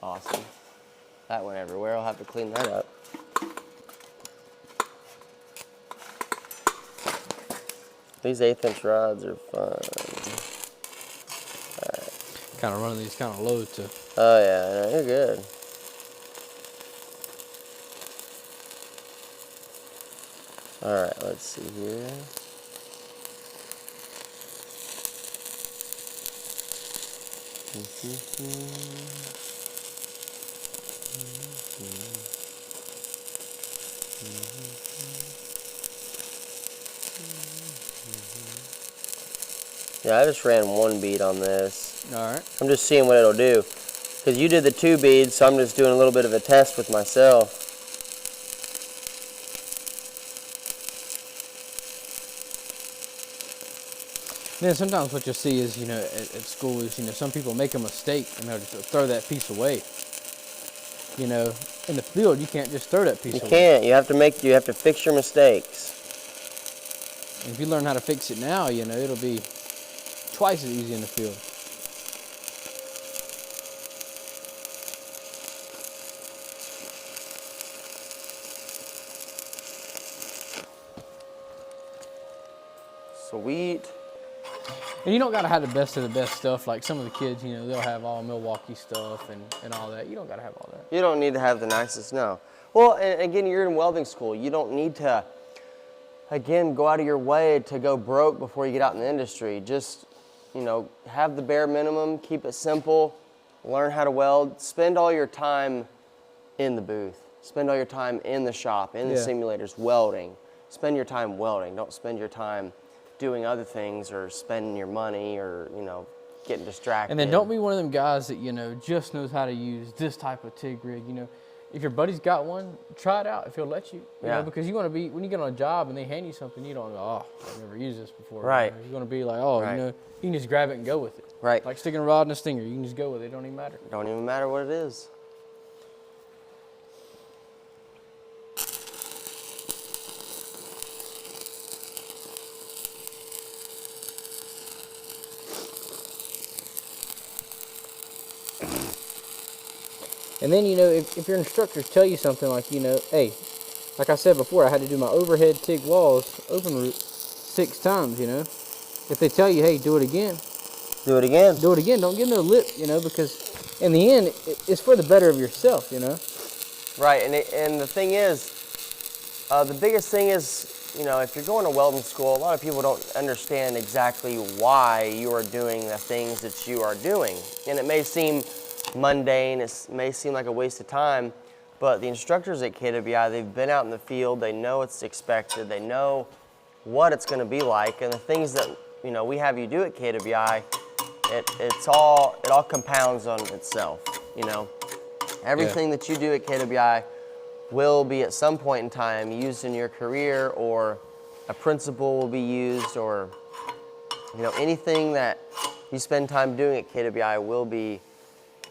Awesome. That went everywhere. I'll have to clean that up. These 1/8" rods are fun. Kind of running these kind of low too. Oh yeah, you're good. All right, let's see here. Yeah, I just ran 1 bead on this. All right. I'm just seeing what it'll do. Because you did the 2 beads, so I'm just doing a little bit of a test with myself. Then sometimes what you'll see is, you know, at school is, you know, some people make a mistake and they'll just throw that piece away. You know, in the field, you can't just throw that piece away. You can't. You have to fix your mistakes. And if you learn how to fix it now, you know, it'll be twice as easy in the field. Sweet. And you don't got to have the best of the best stuff. Like some of the kids, you know, they'll have all Milwaukee stuff and all that. You don't got to have all that. You don't need to have the nicest, no. Well, and again, you're in welding school. You don't need to, again, go out of your way to go broke before you get out in the industry. Just, you know, have the bare minimum, keep it simple, learn how to weld, spend all your time in the booth. Spend all your time in the shop, in the simulators, welding. Spend your time welding. Don't spend your time doing other things or spending your money or, you know, getting distracted. And then don't be one of them guys that, you know, just knows how to use this type of TIG rig. You know, if your buddy's got one, try it out if he'll let you. You Yeah. know, because you want to be, when you get on a job and they hand you something, you don't go, oh, I've never used this before. Right. You are going to be like, oh, Right. you know, you can just grab it and go with it. Right. Like sticking a rod in a stinger, you can just go with it. It don't even matter. Don't even matter what it is. And then, you know, if your instructors tell you something like, you know, hey, like I said before, I had to do my overhead TIG walls open root 6 times, you know. If they tell you, hey, do it again. Do it again. Do it again. Don't give no lip, you know, because in the end, it's for the better of yourself, you know. Right, and the thing is, the biggest thing is, you know, if you're going to welding school, a lot of people don't understand exactly why you are doing the things that you are doing. And it may seem mundane, it may seem like a waste of time, but the instructors at KWI, they've been out in the field, they know what's expected, they know what it's going to be like, and the things that, you know, we have you do at KWI, it all compounds on itself, you know. Everything that you do at KWI will be at some point in time used in your career, or a principle will be used, or, you know, anything that you spend time doing at KWI will be,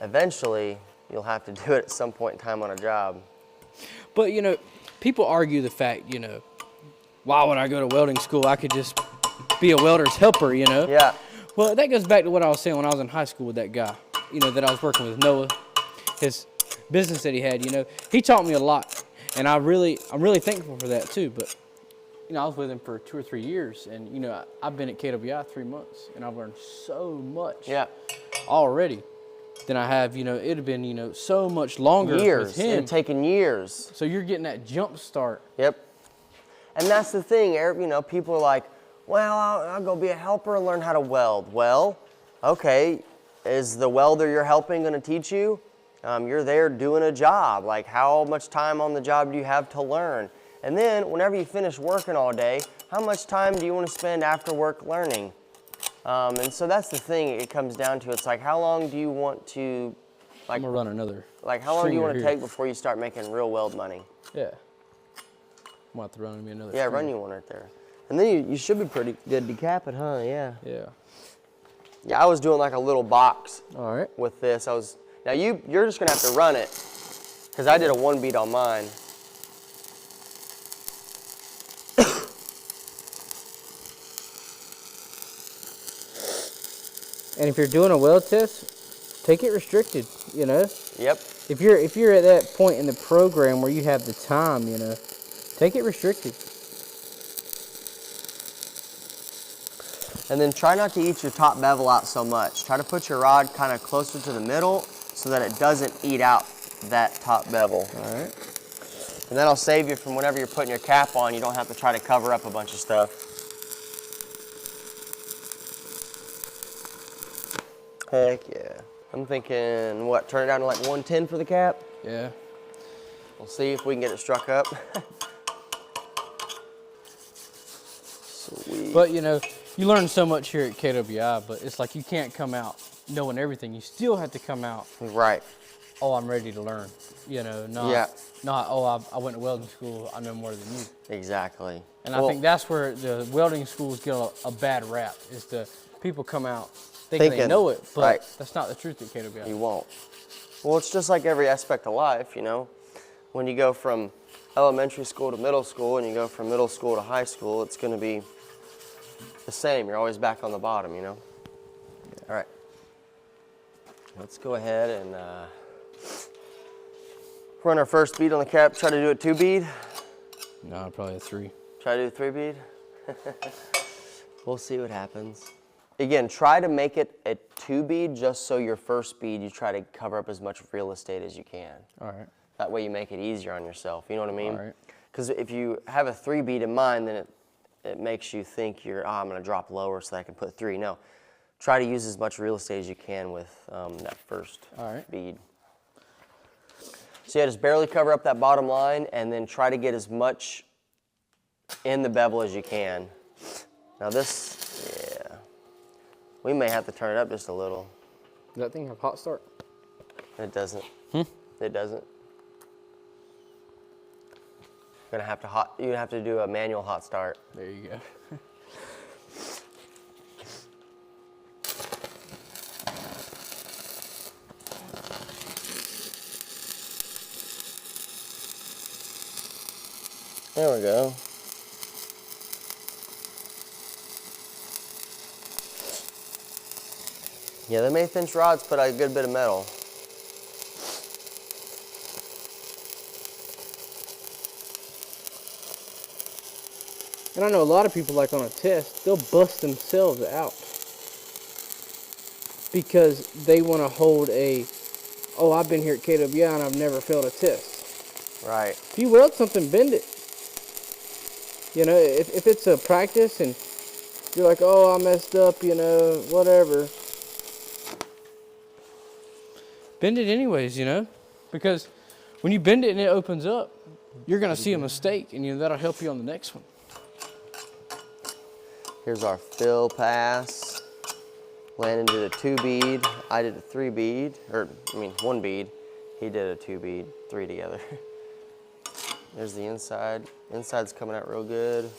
eventually, you'll have to do it at some point in time on a job. But, you know, people argue the fact, you know, why would I go to welding school? I could just be a welder's helper, you know? Yeah. Well, that goes back to what I was saying when I was in high school with that guy, you know, that I was working with, Noah, his business that he had, you know. He taught me a lot, and I'm really thankful for that too. But, you know, I was with him for 2 or 3 years, and, you know, I've been at KWI 3 months, and I've learned so much already than I have, you know, it'd have been, you know, so much longer Years. with him. It'd taken years. So you're getting that jump start. Yep. And that's the thing, you know, people are like, well, I'll go be a helper and learn how to weld. Well, okay, is the welder you're helping going to teach you? You're there doing a job. Like, how much time on the job do you have to learn? And then, whenever you finish working all day, how much time do you want to spend after work learning? And so that's the thing it comes down to. It's like, how long do you want to, like, I'm gonna run another. like how long do you want to stringer take before you start making real weld money? Yeah. I'm gonna have to run me another. Yeah, stringer. run you one right there. And then you should be pretty good decap it, huh? Yeah. Yeah. Yeah, I was doing like a little box All right. with this. Now you're just gonna have to run it, because I did a 1 beat on mine. And if you're doing a weld test, take it restricted, you know. Yep. If you're at that point in the program where you have the time, you know, take it restricted. And then try not to eat your top bevel out so much. Try to put your rod kind of closer to the middle so that it doesn't eat out that top bevel. All right. And that'll save you from whenever you're putting your cap on, you don't have to try to cover up a bunch of stuff. Heck yeah. I'm thinking, what, turn it down to like 110 for the cap? Yeah. We'll see if we can get it struck up. Sweet. But, you know, you learn so much here at KWI, but it's like you can't come out knowing everything. You still have to come out, Right. oh, I'm ready to learn. You know, not oh, I went to welding school, I know more than you. Exactly. And I think that's where the welding schools get a bad rap, is the people come out thinking they know it, but that's not the truth at KWI. You won't. Well, it's just like every aspect of life, you know. When you go from elementary school to middle school and you go from middle school to high school, it's going to be the same. You're always back on the bottom, you know. All right. Let's go ahead and run our first bead on the cap. Try to do a 2 bead. No, probably a 3. Try to do a 3 bead. We'll see what happens. Again, try to make it a 2 bead just so your first bead you try to cover up as much real estate as you can. All right. That way you make it easier on yourself, you know what I mean? All right. Because if you have a 3 bead in mind, then it makes you think I'm going to drop lower so that I can put 3. No, try to use as much real estate as you can with that first bead. So yeah, just barely cover up that bottom line and then try to get as much in the bevel as you can. Now this, yeah, we may have to turn it up just a little. Does that thing have hot start? It doesn't. It doesn't. You're gonna have to do a manual hot start. There you go. There we go. Yeah, them 1/8 inch rods put a good bit of metal. And I know a lot of people, like on a test, they'll bust themselves out because they want to hold oh, I've been here at KWI and I've never failed a test. Right. If you weld something, bend it. You know, if it's a practice and you're like, oh, I messed up, you know, whatever. Bend it anyways, you know, because when you bend it and it opens up, you're going to see a mistake, and that'll help you on the next one. Here's our fill pass. Landon did a 2 bead. I did a 3 bead, 1 bead. He did a 2 bead, 3 together. There's the inside. Inside's coming out real good.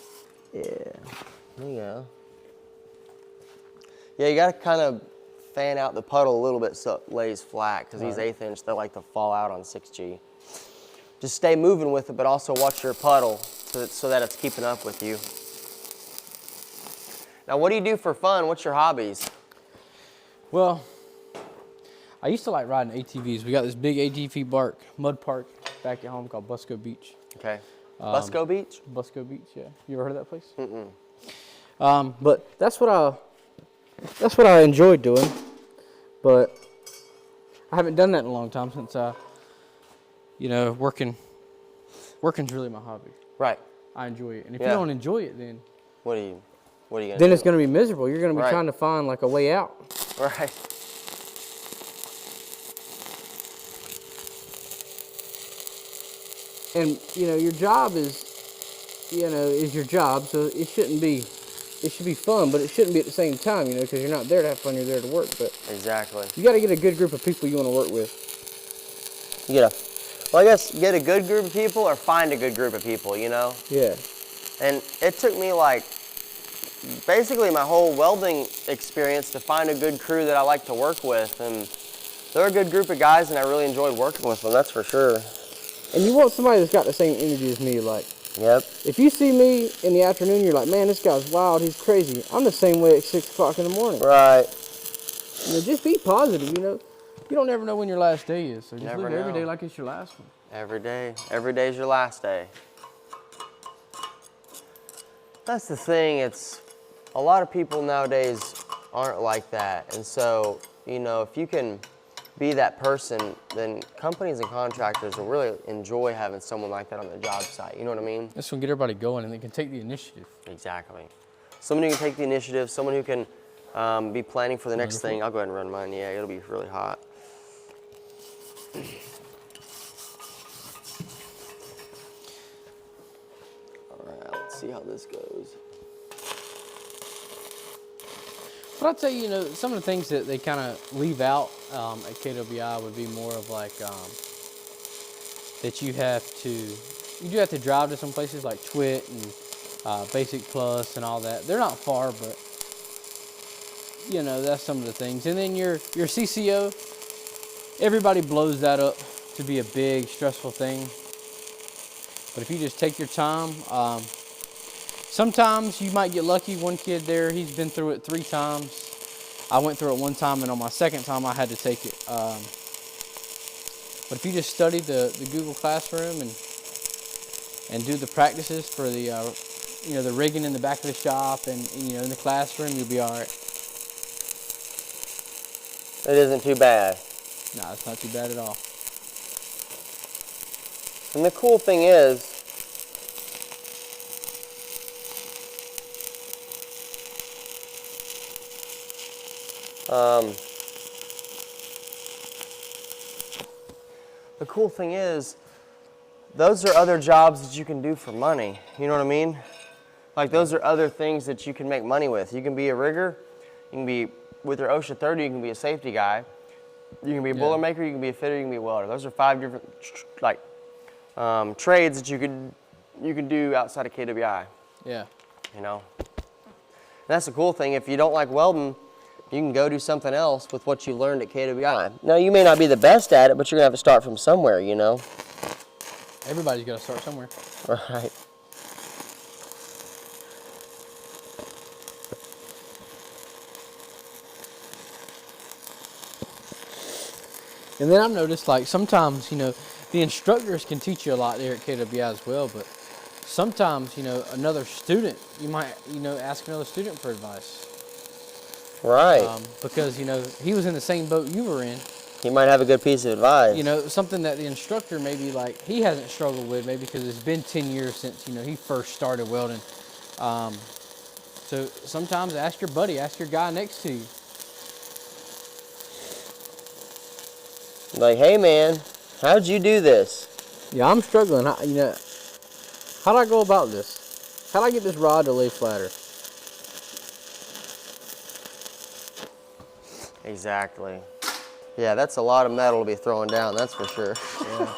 Yeah, there you go. Yeah, you gotta kind of fan out the puddle a little bit so it lays flat, because these 1/8 inch, they like to fall out on 6G. Just stay moving with it, but also watch your puddle so that it's keeping up with you. Now, what do you do for fun? What's your hobbies? Well, I used to like riding ATVs. We got this big ATV mud park back at home called Busco Beach. Okay. Busco Beach? Busco Beach, yeah. You ever heard of that place? Mm-mm. But that's what I enjoyed doing. But I haven't done that in a long time since working's really my hobby. Right. I enjoy it. And if you don't enjoy it, then what are you gonna do? then it's going to be miserable. You're going to be Right. trying to find like a way out. Right. And your job is your job, so it should be fun, but it shouldn't be at the same time, because you're not there to have fun, you're there to work. But Exactly. you got to get a good group of people you want to work with. Well, I guess get a good group of people or find a good group of people, Yeah. And it took me basically my whole welding experience to find a good crew that I like to work with. And they're a good group of guys, and I really enjoyed working with them, that's for sure. And you want somebody that's got the same energy as me. Like, Yep. if you see me in the afternoon, you're like, man, this guy's wild, he's crazy. I'm the same way at 6 o'clock in the morning. Right. Just be positive, you don't ever know when your last day is. So just Never live every know. day like it's your last one. Every day. Every day's your last day. That's the thing. It's a lot of people nowadays aren't like that. And so, if you can be that person, then companies and contractors will really enjoy having someone like that on the job site. You know what I mean? This will get everybody going, and they can take the initiative. Exactly. Someone who can take the initiative, someone who can be planning for the next thing. I'll go ahead and run mine. Yeah, it'll be really hot. All right, let's see how this goes. But I'd say, some of the things that they kind of leave out at KWI would be more of like that you do have to drive to some places like Twit and Basic Plus and all that. They're not far, but that's some of the things. And then your CCO, everybody blows that up to be a big, stressful thing. But if you just take your time, sometimes you might get lucky. One kid there, he's been through it 3 times. I went through it 1 time, and on my 2nd time, I had to take it. But if you just study the Google Classroom and do the practices for the rigging in the back of the shop and in the classroom, you'll be all right. It isn't too bad. No, it's not too bad at all. And the cool thing is, those are other jobs that you can do for money. You know what I mean? Like, those are other things that you can make money with. You can be a rigger. You can be, with your OSHA 30, you can be a safety guy. You can be a boilermaker, you can be a fitter, you can be a welder. Those are 5 different, trades that you could you can do outside of KWI, Yeah. you know. And that's the cool thing. If you don't like welding, you can go do something else with what you learned at KWI. Now, you may not be the best at it, but you're going to have to start from somewhere, you know. Everybody's got to start somewhere. Right. And then I've noticed, like, sometimes, you know, the instructors can teach you a lot there at KWI as well, but sometimes, you know, another student, you might, you know, ask another student for advice. Right. Because, you know, he was in the same boat you were in. He might have a good piece of advice. You know, something that the instructor maybe, like, he hasn't struggled with, maybe because it's been 10 years since, you know, he first started welding. So sometimes ask your buddy, ask your guy next to you. Like, hey man, how'd you do this? Yeah, I'm struggling. You know, how do I go about this? How do I get this rod to lay flatter? Exactly. Yeah, that's a lot of metal to be throwing down, that's for sure. Yeah.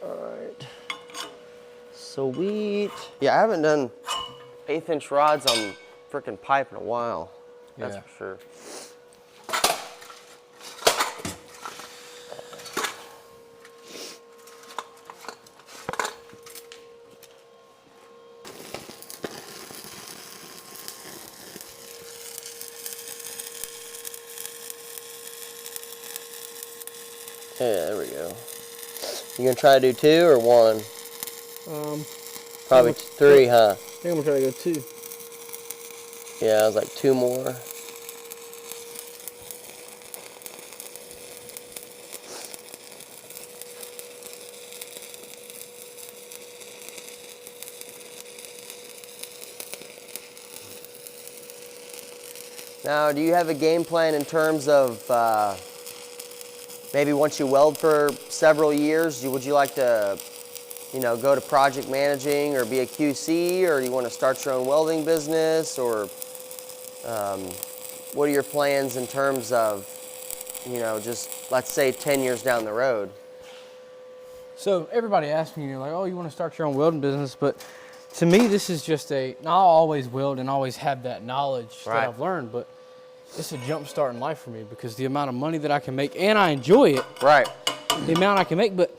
Alright. Sweet. Yeah, I haven't done 1/8" rods on frickin' pipe in a while. That's Yeah. for sure. Yeah, there we go. You gonna try to do 2 or 1? Probably 3, huh? I think I'm gonna try to go 2. Yeah, I was like 2 more. Now, do you have a game plan in terms of maybe once you weld for several years, would you like to, you know, go to project managing or be a QC, or do you want to start your own welding business, or what are your plans in terms of, you know, just let's say 10 years down the road? So everybody asks me, you know, like, oh, you want to start your own welding business? But to me, this is just I'll always weld and always have that knowledge Right. that I've learned, but it's a jump start in life for me because the amount of money that I can make, and I enjoy it, Right. the amount I can make, but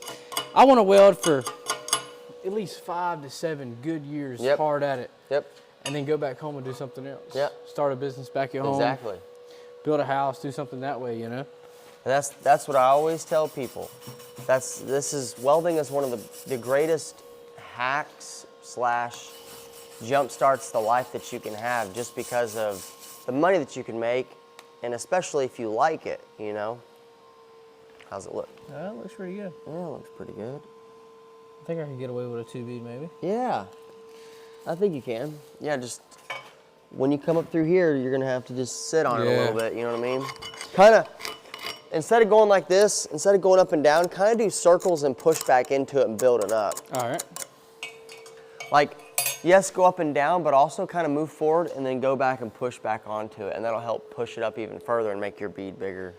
I want to weld for at least 5 to 7 good years Yep. hard at it, Yep. and then go back home and do something else. Yep. Start a business back at home. Exactly. Build a house, do something that way, you know? And that's what I always tell people. Welding is one of the greatest hacks / jump starts the life that you can have, just because of the money that you can make, and especially if you like it, you know. How's it look? That looks pretty good. Yeah, it looks pretty good. I think I can get away with a 2B maybe. Yeah, I think you can. Yeah, just when you come up through here, you're gonna have to just sit on it a Yeah. little bit, you know what I mean? Kind of, instead of going like this, instead of going up and down, kind of do circles and push back into it and build it up. All right. Like, yes, go up and down, but also kind of move forward and then go back and push back onto it, and that'll help push it up even further and make your bead bigger.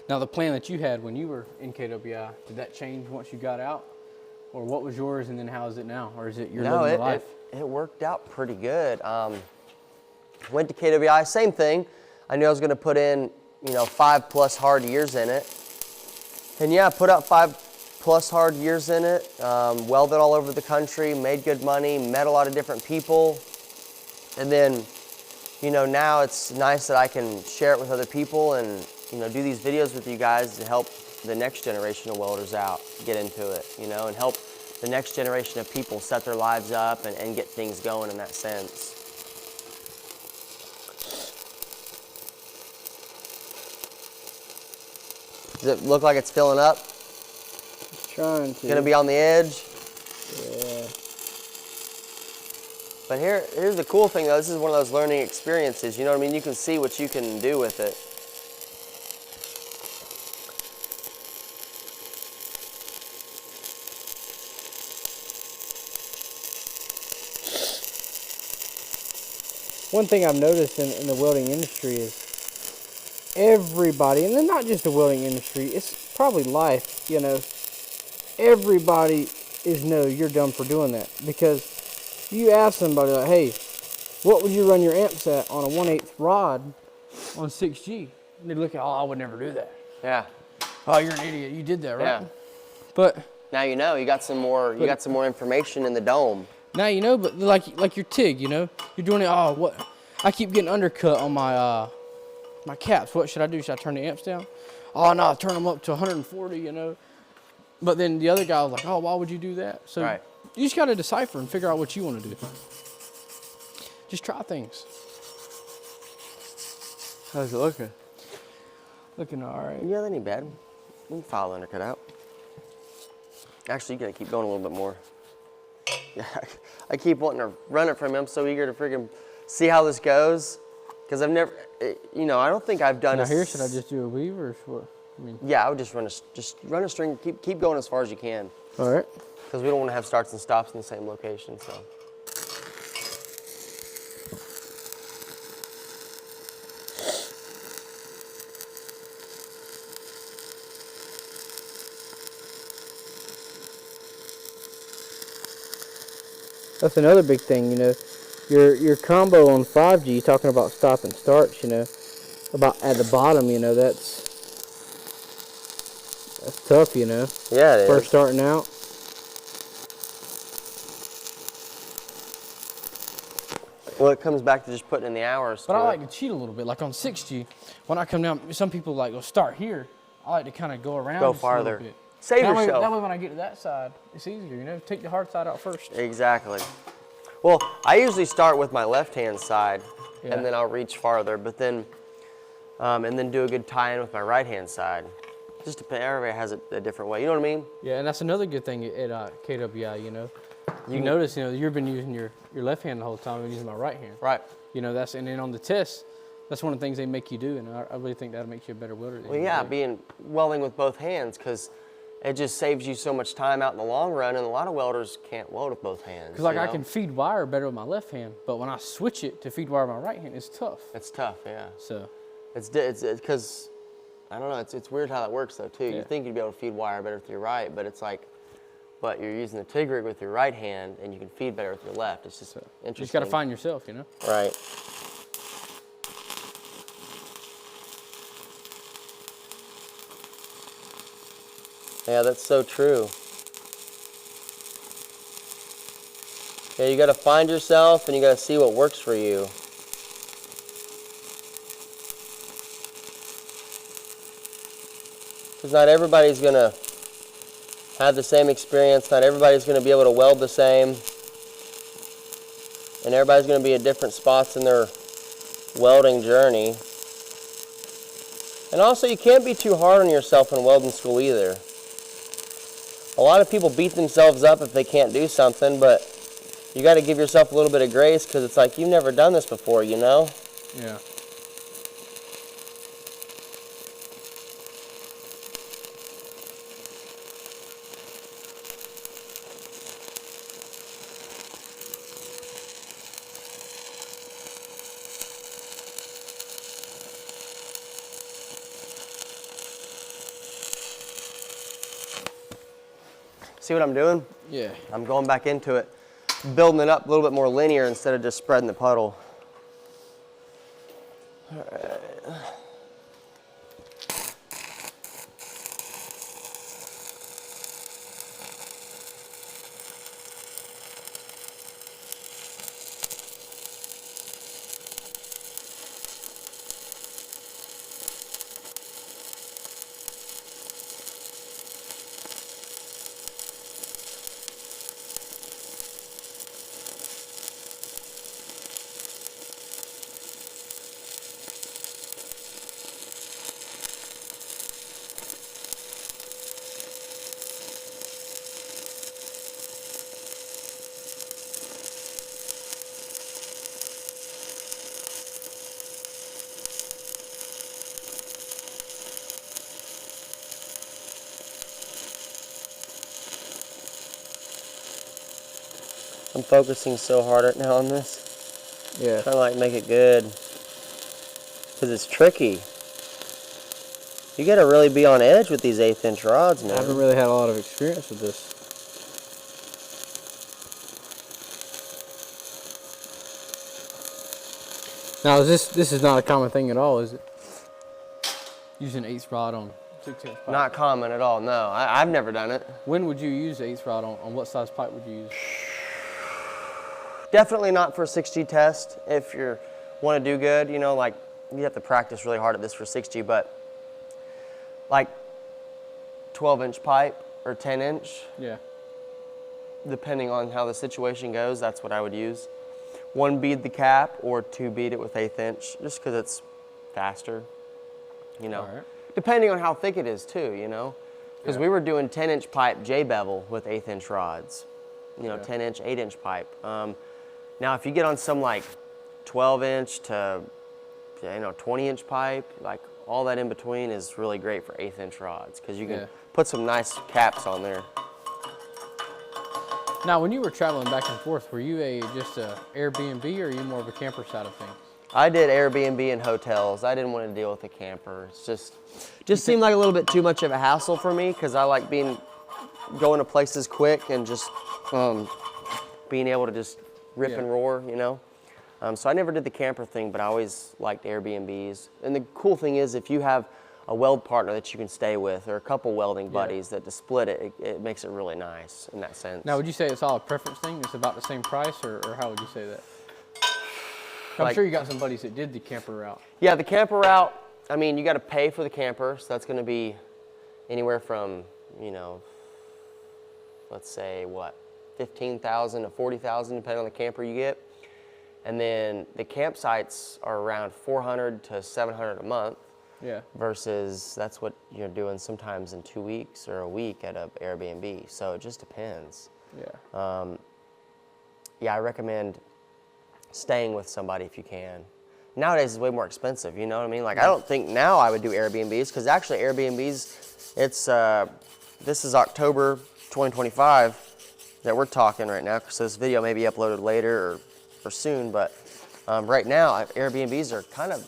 Now, the plan that you had when you were in KWI, did that change once you got out? Or what was yours, and then how is it now? Or is it you're living the life? It worked out pretty good. Went to KWI, same thing. I knew I was going to put in, you know, 5+ hard years in it. And yeah, put out 5+ hard years in it, welded all over the country, made good money, met a lot of different people. And then, you know, now it's nice that I can share it with other people and, you know, do these videos with you guys to help the next generation of welders out, get into it, you know, and help the next generation of people set their lives up and get things going in that sense. Does it look like it's filling up? Trying to. Gonna be on the edge? Yeah. But here's the cool thing though, this is one of those learning experiences, you know what I mean? You can see what you can do with it. One thing I've noticed in the welding industry is everybody, and then not just the welding industry, it's probably life, you know, everybody you're dumb for doing that. Because you ask somebody like, hey, what would you run your amps at on a 1/8 rod on 6G? And they look at, oh, I would never do that. Yeah. Oh, you're an idiot. You did that, right? Yeah. But Now you know. You got some more. You got some more information in the dome. now you know. But like your TIG, you know, you're doing it. Oh, what? I keep getting undercut on my my caps. What should I do? Should I turn the amps down? Oh no, turn them up to 140. You know. But then the other guy was like, oh, why would you do that? So Right. you just got to decipher and figure out what you want to do. Just try things. How's it looking? Looking all right. Yeah, that ain't bad. We can file the undercut out. Actually, you gotta keep going a little bit more. Yeah, I keep wanting to run it from him. I'm so eager to freaking see how this goes. Because I've never, you know, I don't think I've done Now a here, should I just do a weave or what? I mean, Yeah, I would just run a string. Keep going as far as you can. all right. Because we don't want to have starts and stops in the same location. So. That's another big thing, you know. Your combo on 5G, talking about stop and starts, you know, about at the bottom, you know, that's tough, you know. Yeah, it First is. starting out. Well, it comes back to just putting in the hours. But I to like it. to cheat a little bit. Like on 6G, when I come down, some people like go start here. I like to kind of go around Go just a little farther. bit. Save that yourself. Way, that way when I get to that side, it's easier, you know. Take the hard side out first. Exactly. Well, I usually start with my left-hand side, Yeah. and then I'll reach farther. But then, and then do a good tie-in with my right-hand side. Just depends. Everybody has it a different way. You know what I mean? Yeah, and that's another good thing at KWI, you know. You notice, you know, you've been using your left hand the whole time. I've been using my right hand. Right. You know, and then on the test, that's one of the things they make you do, and I really think that makes you a better welder. Well, yeah, welding with both hands, because it just saves you so much time out in the long run, and a lot of welders can't weld with both hands. Because like you I know? can feed wire better with my left hand, but when I switch it to feed wire with my right hand, it's tough. It's tough, yeah. So It's because, I don't know, it's weird how that works though too. Yeah. You think you'd be able to feed wire better with your right, but it's like, but you're using the TIG rig with your right hand, and you can feed better with your left. It's just interesting. you just got to find yourself, you know. Right. Yeah, that's so true. Yeah, you got to find yourself, and you got to see what works for you. Because not everybody's going to have the same experience. Not everybody's going to be able to weld the same. And everybody's going to be at different spots in their welding journey. And also, you can't be too hard on yourself in welding school either. A lot of people beat themselves up if they can't do something, but you got to give yourself a little bit of grace, because it's like, you've never done this before, you know? Yeah. See what I'm doing? Yeah. I'm going back into it, building it up a little bit more linear instead of just spreading the puddle. All right. I'm focusing so hard right now on this. Yeah. Trying to like make it good. Because it's tricky. You got to really be on edge with these 1/8 inch rods, man. I haven't really had a lot of experience with this. Now, this is not a common thing at all, is it? Using 1/8 rod on 6-inch pipe. Not common at all, no. I've never done it. When would you use 1/8 rod on what size pipe would you use? Definitely not for a 6G test. If you want to do good, you know, like you have to practice really hard at this for 6G, but like 12-inch pipe or 10-inch, Yeah. depending on how the situation goes, that's what I would use. 1 bead the cap or 2 bead it with 1/8 inch, just because it's faster, you know. All right. Depending on how thick it is too, you know. Because Yeah. we were doing 10-inch pipe J-bevel with 1/8 inch rods, you know, Yeah. 10-inch, 8-inch pipe. Now, if you get on some like 12-inch to, you know, 20-inch pipe, like all that in between is really great for 1/8 inch rods because you can Yeah. put some nice caps on there. Now, when you were traveling back and forth, were you just a Airbnb or are you more of a camper side of things? I did Airbnb and hotels. I didn't want to deal with a camper. It's just seemed like a little bit too much of a hassle for me because I like going to places quick and just being able to just rip Yeah. and roar, you know. So I never did the camper thing, but I always liked Airbnbs. And the cool thing is if you have a weld partner that you can stay with or a couple welding buddies that to split it, it makes it really nice in that sense. Now, would you say it's all a preference thing? It's about the same price, or how would you say that? I'm Like- sure you got some buddies that did the camper route. Yeah, the camper route, I mean, you got to pay for the camper, so that's going to be anywhere from, you know, let's say what, 15,000 to 40,000, depending on the camper you get. And then the campsites are around 400 to 700 a month. Yeah. Versus that's what you're doing sometimes in 2 weeks or a week at an Airbnb. So it just depends. Yeah. Yeah, I recommend staying with somebody if you can. Nowadays it's way more expensive, you know what I mean? Like I don't think now I would do Airbnbs because actually Airbnbs, it's this is October 2025 that we're talking right now. So this video may be uploaded later or soon, but right now Airbnbs are kind of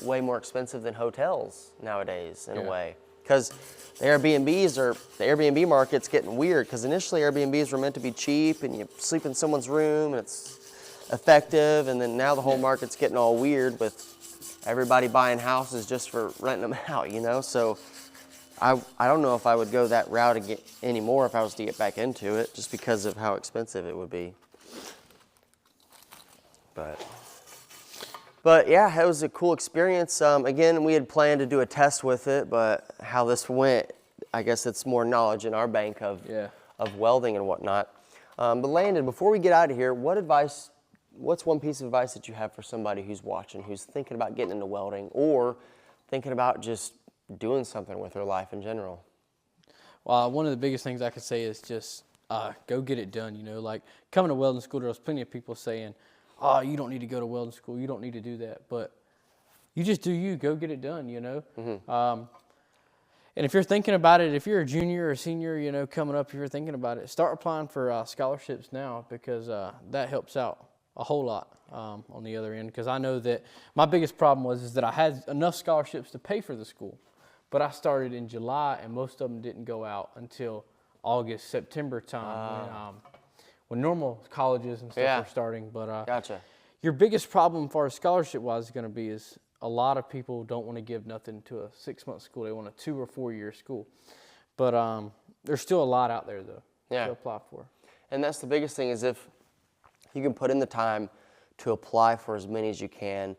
way more expensive than hotels nowadays in a way. Because the Airbnb market's getting weird because initially Airbnbs were meant to be cheap and you sleep in someone's room and it's effective, and then now the whole market's getting all weird with everybody buying houses just for renting them out, you know? So I don't know if I would go that route again anymore if I was to get back into it just because of how expensive it would be. But yeah, it was a cool experience. Again, we had planned to do a test with it, but how this went, I guess it's more knowledge in our bank of welding and whatnot. But Landon, before we get out of here, what's one piece of advice that you have for somebody who's watching, who's thinking about getting into welding or thinking about just doing something with their life in general? Well, one of the biggest things I could say is just go get it done. You know, like coming to welding school, there was plenty of people saying, "Oh, you don't need to go to welding school. You don't need to do that." But you just do you. Go get it done. You know. Mm-hmm. And if you're thinking about it, if you're a junior or a senior, you know, coming up, if you're thinking about it, start applying for scholarships now because that helps out a whole lot on the other end. Because I know that my biggest problem was that I had enough scholarships to pay for the school, but I started in July and most of them didn't go out until August, September time when normal colleges and stuff are starting. But Gotcha. Your biggest problem, as far as scholarship-wise, is going to be is a lot of people don't want to give nothing to a 6-month school. They want a 2 or 4 year school. But there's still a lot out there, though, to apply for. And that's the biggest thing is if you can put in the time to apply for as many as you can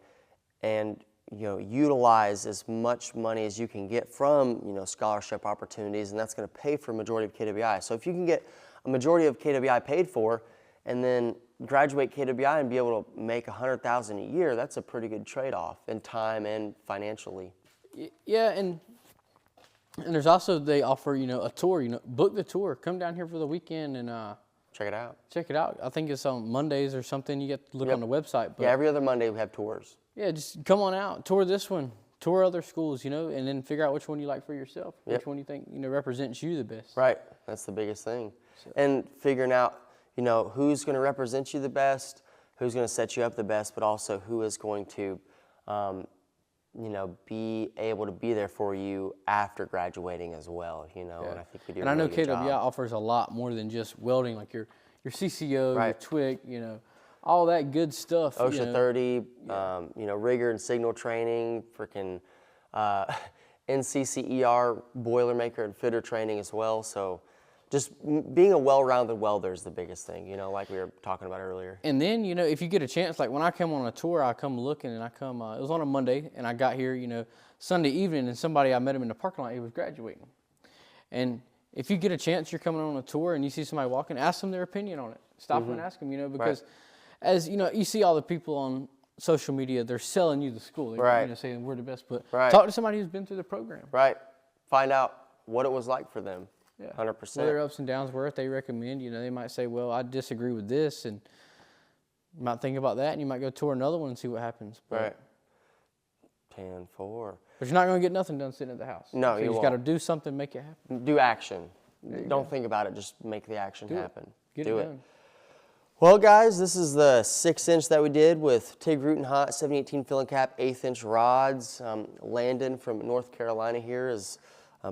and, you know, utilize as much money as you can get from, you know, scholarship opportunities, and that's going to pay for a majority of KWI. So if you can get a majority of KWI paid for and then graduate KWI and be able to make $100,000 a year, that's a pretty good trade-off in time and financially. Yeah, and there's also, they offer, you know, a tour, you know, book the tour, come down here for the weekend and check it out. Check it out. I think it's on Mondays or something. You get to look on the website. But yeah, every other Monday we have tours. Yeah, just come on out, tour this one, tour other schools, you know, and then figure out which one you like for yourself, which one you think, you know, represents you the best. Right, that's the biggest thing. So. And figuring out, you know, who's going to represent you the best, who's going to set you up the best, but also who is going to you know, be able to be there for you after graduating as well, you know, and I think we do And a I know really good KWI job. offers a lot more than just welding, like your CCO, your Right. TWIC, you know, all that good stuff. OSHA you know. 30, you know, rigger and signal training, freaking NCCER boilermaker and fitter training as well. So just being a well-rounded welder is the biggest thing, you know, like we were talking about earlier. And then, you know, if you get a chance, like when I come on a tour, I come looking and I come, it was on a Monday and I got here, you know, Sunday evening, and somebody, I met him in the parking lot, he was graduating. And if you get a chance, you're coming on a tour and you see somebody walking, ask them their opinion on it. Stop them and ask them, you know, because as, you know, you see all the people on social media, they're selling you the school. They're you know, saying we're the best, but talk to somebody who's been through the program. Right. Find out what it was like for them. Yeah. 100%. What their ups and downs were, if they recommend, you know, they might say, well, I disagree with this, and you might think about that, and you might go tour another one and see what happens. But, Right. 10-4. But you're not going to get nothing done sitting at the house. No, so you just got to won't. do something, make it happen. Do action. Don't think about it. Just make the action happen. Get Do it it. done. Well, guys, this is the 6-inch that we did with TIG root and hot 718 filling cap 1/8-inch rods. Landon from North Carolina here has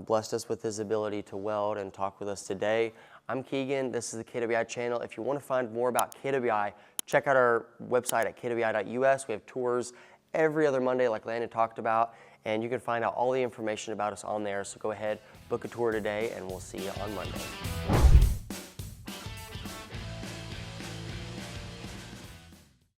blessed us with his ability to weld and talk with us today. I'm Keegan. This is the KWI channel. If you want to find more about KWI, check out our website at kwi.us. We have tours every other Monday, like Landon talked about, and you can find out all the information about us on there. So go ahead, book a tour today, and we'll see you on Monday.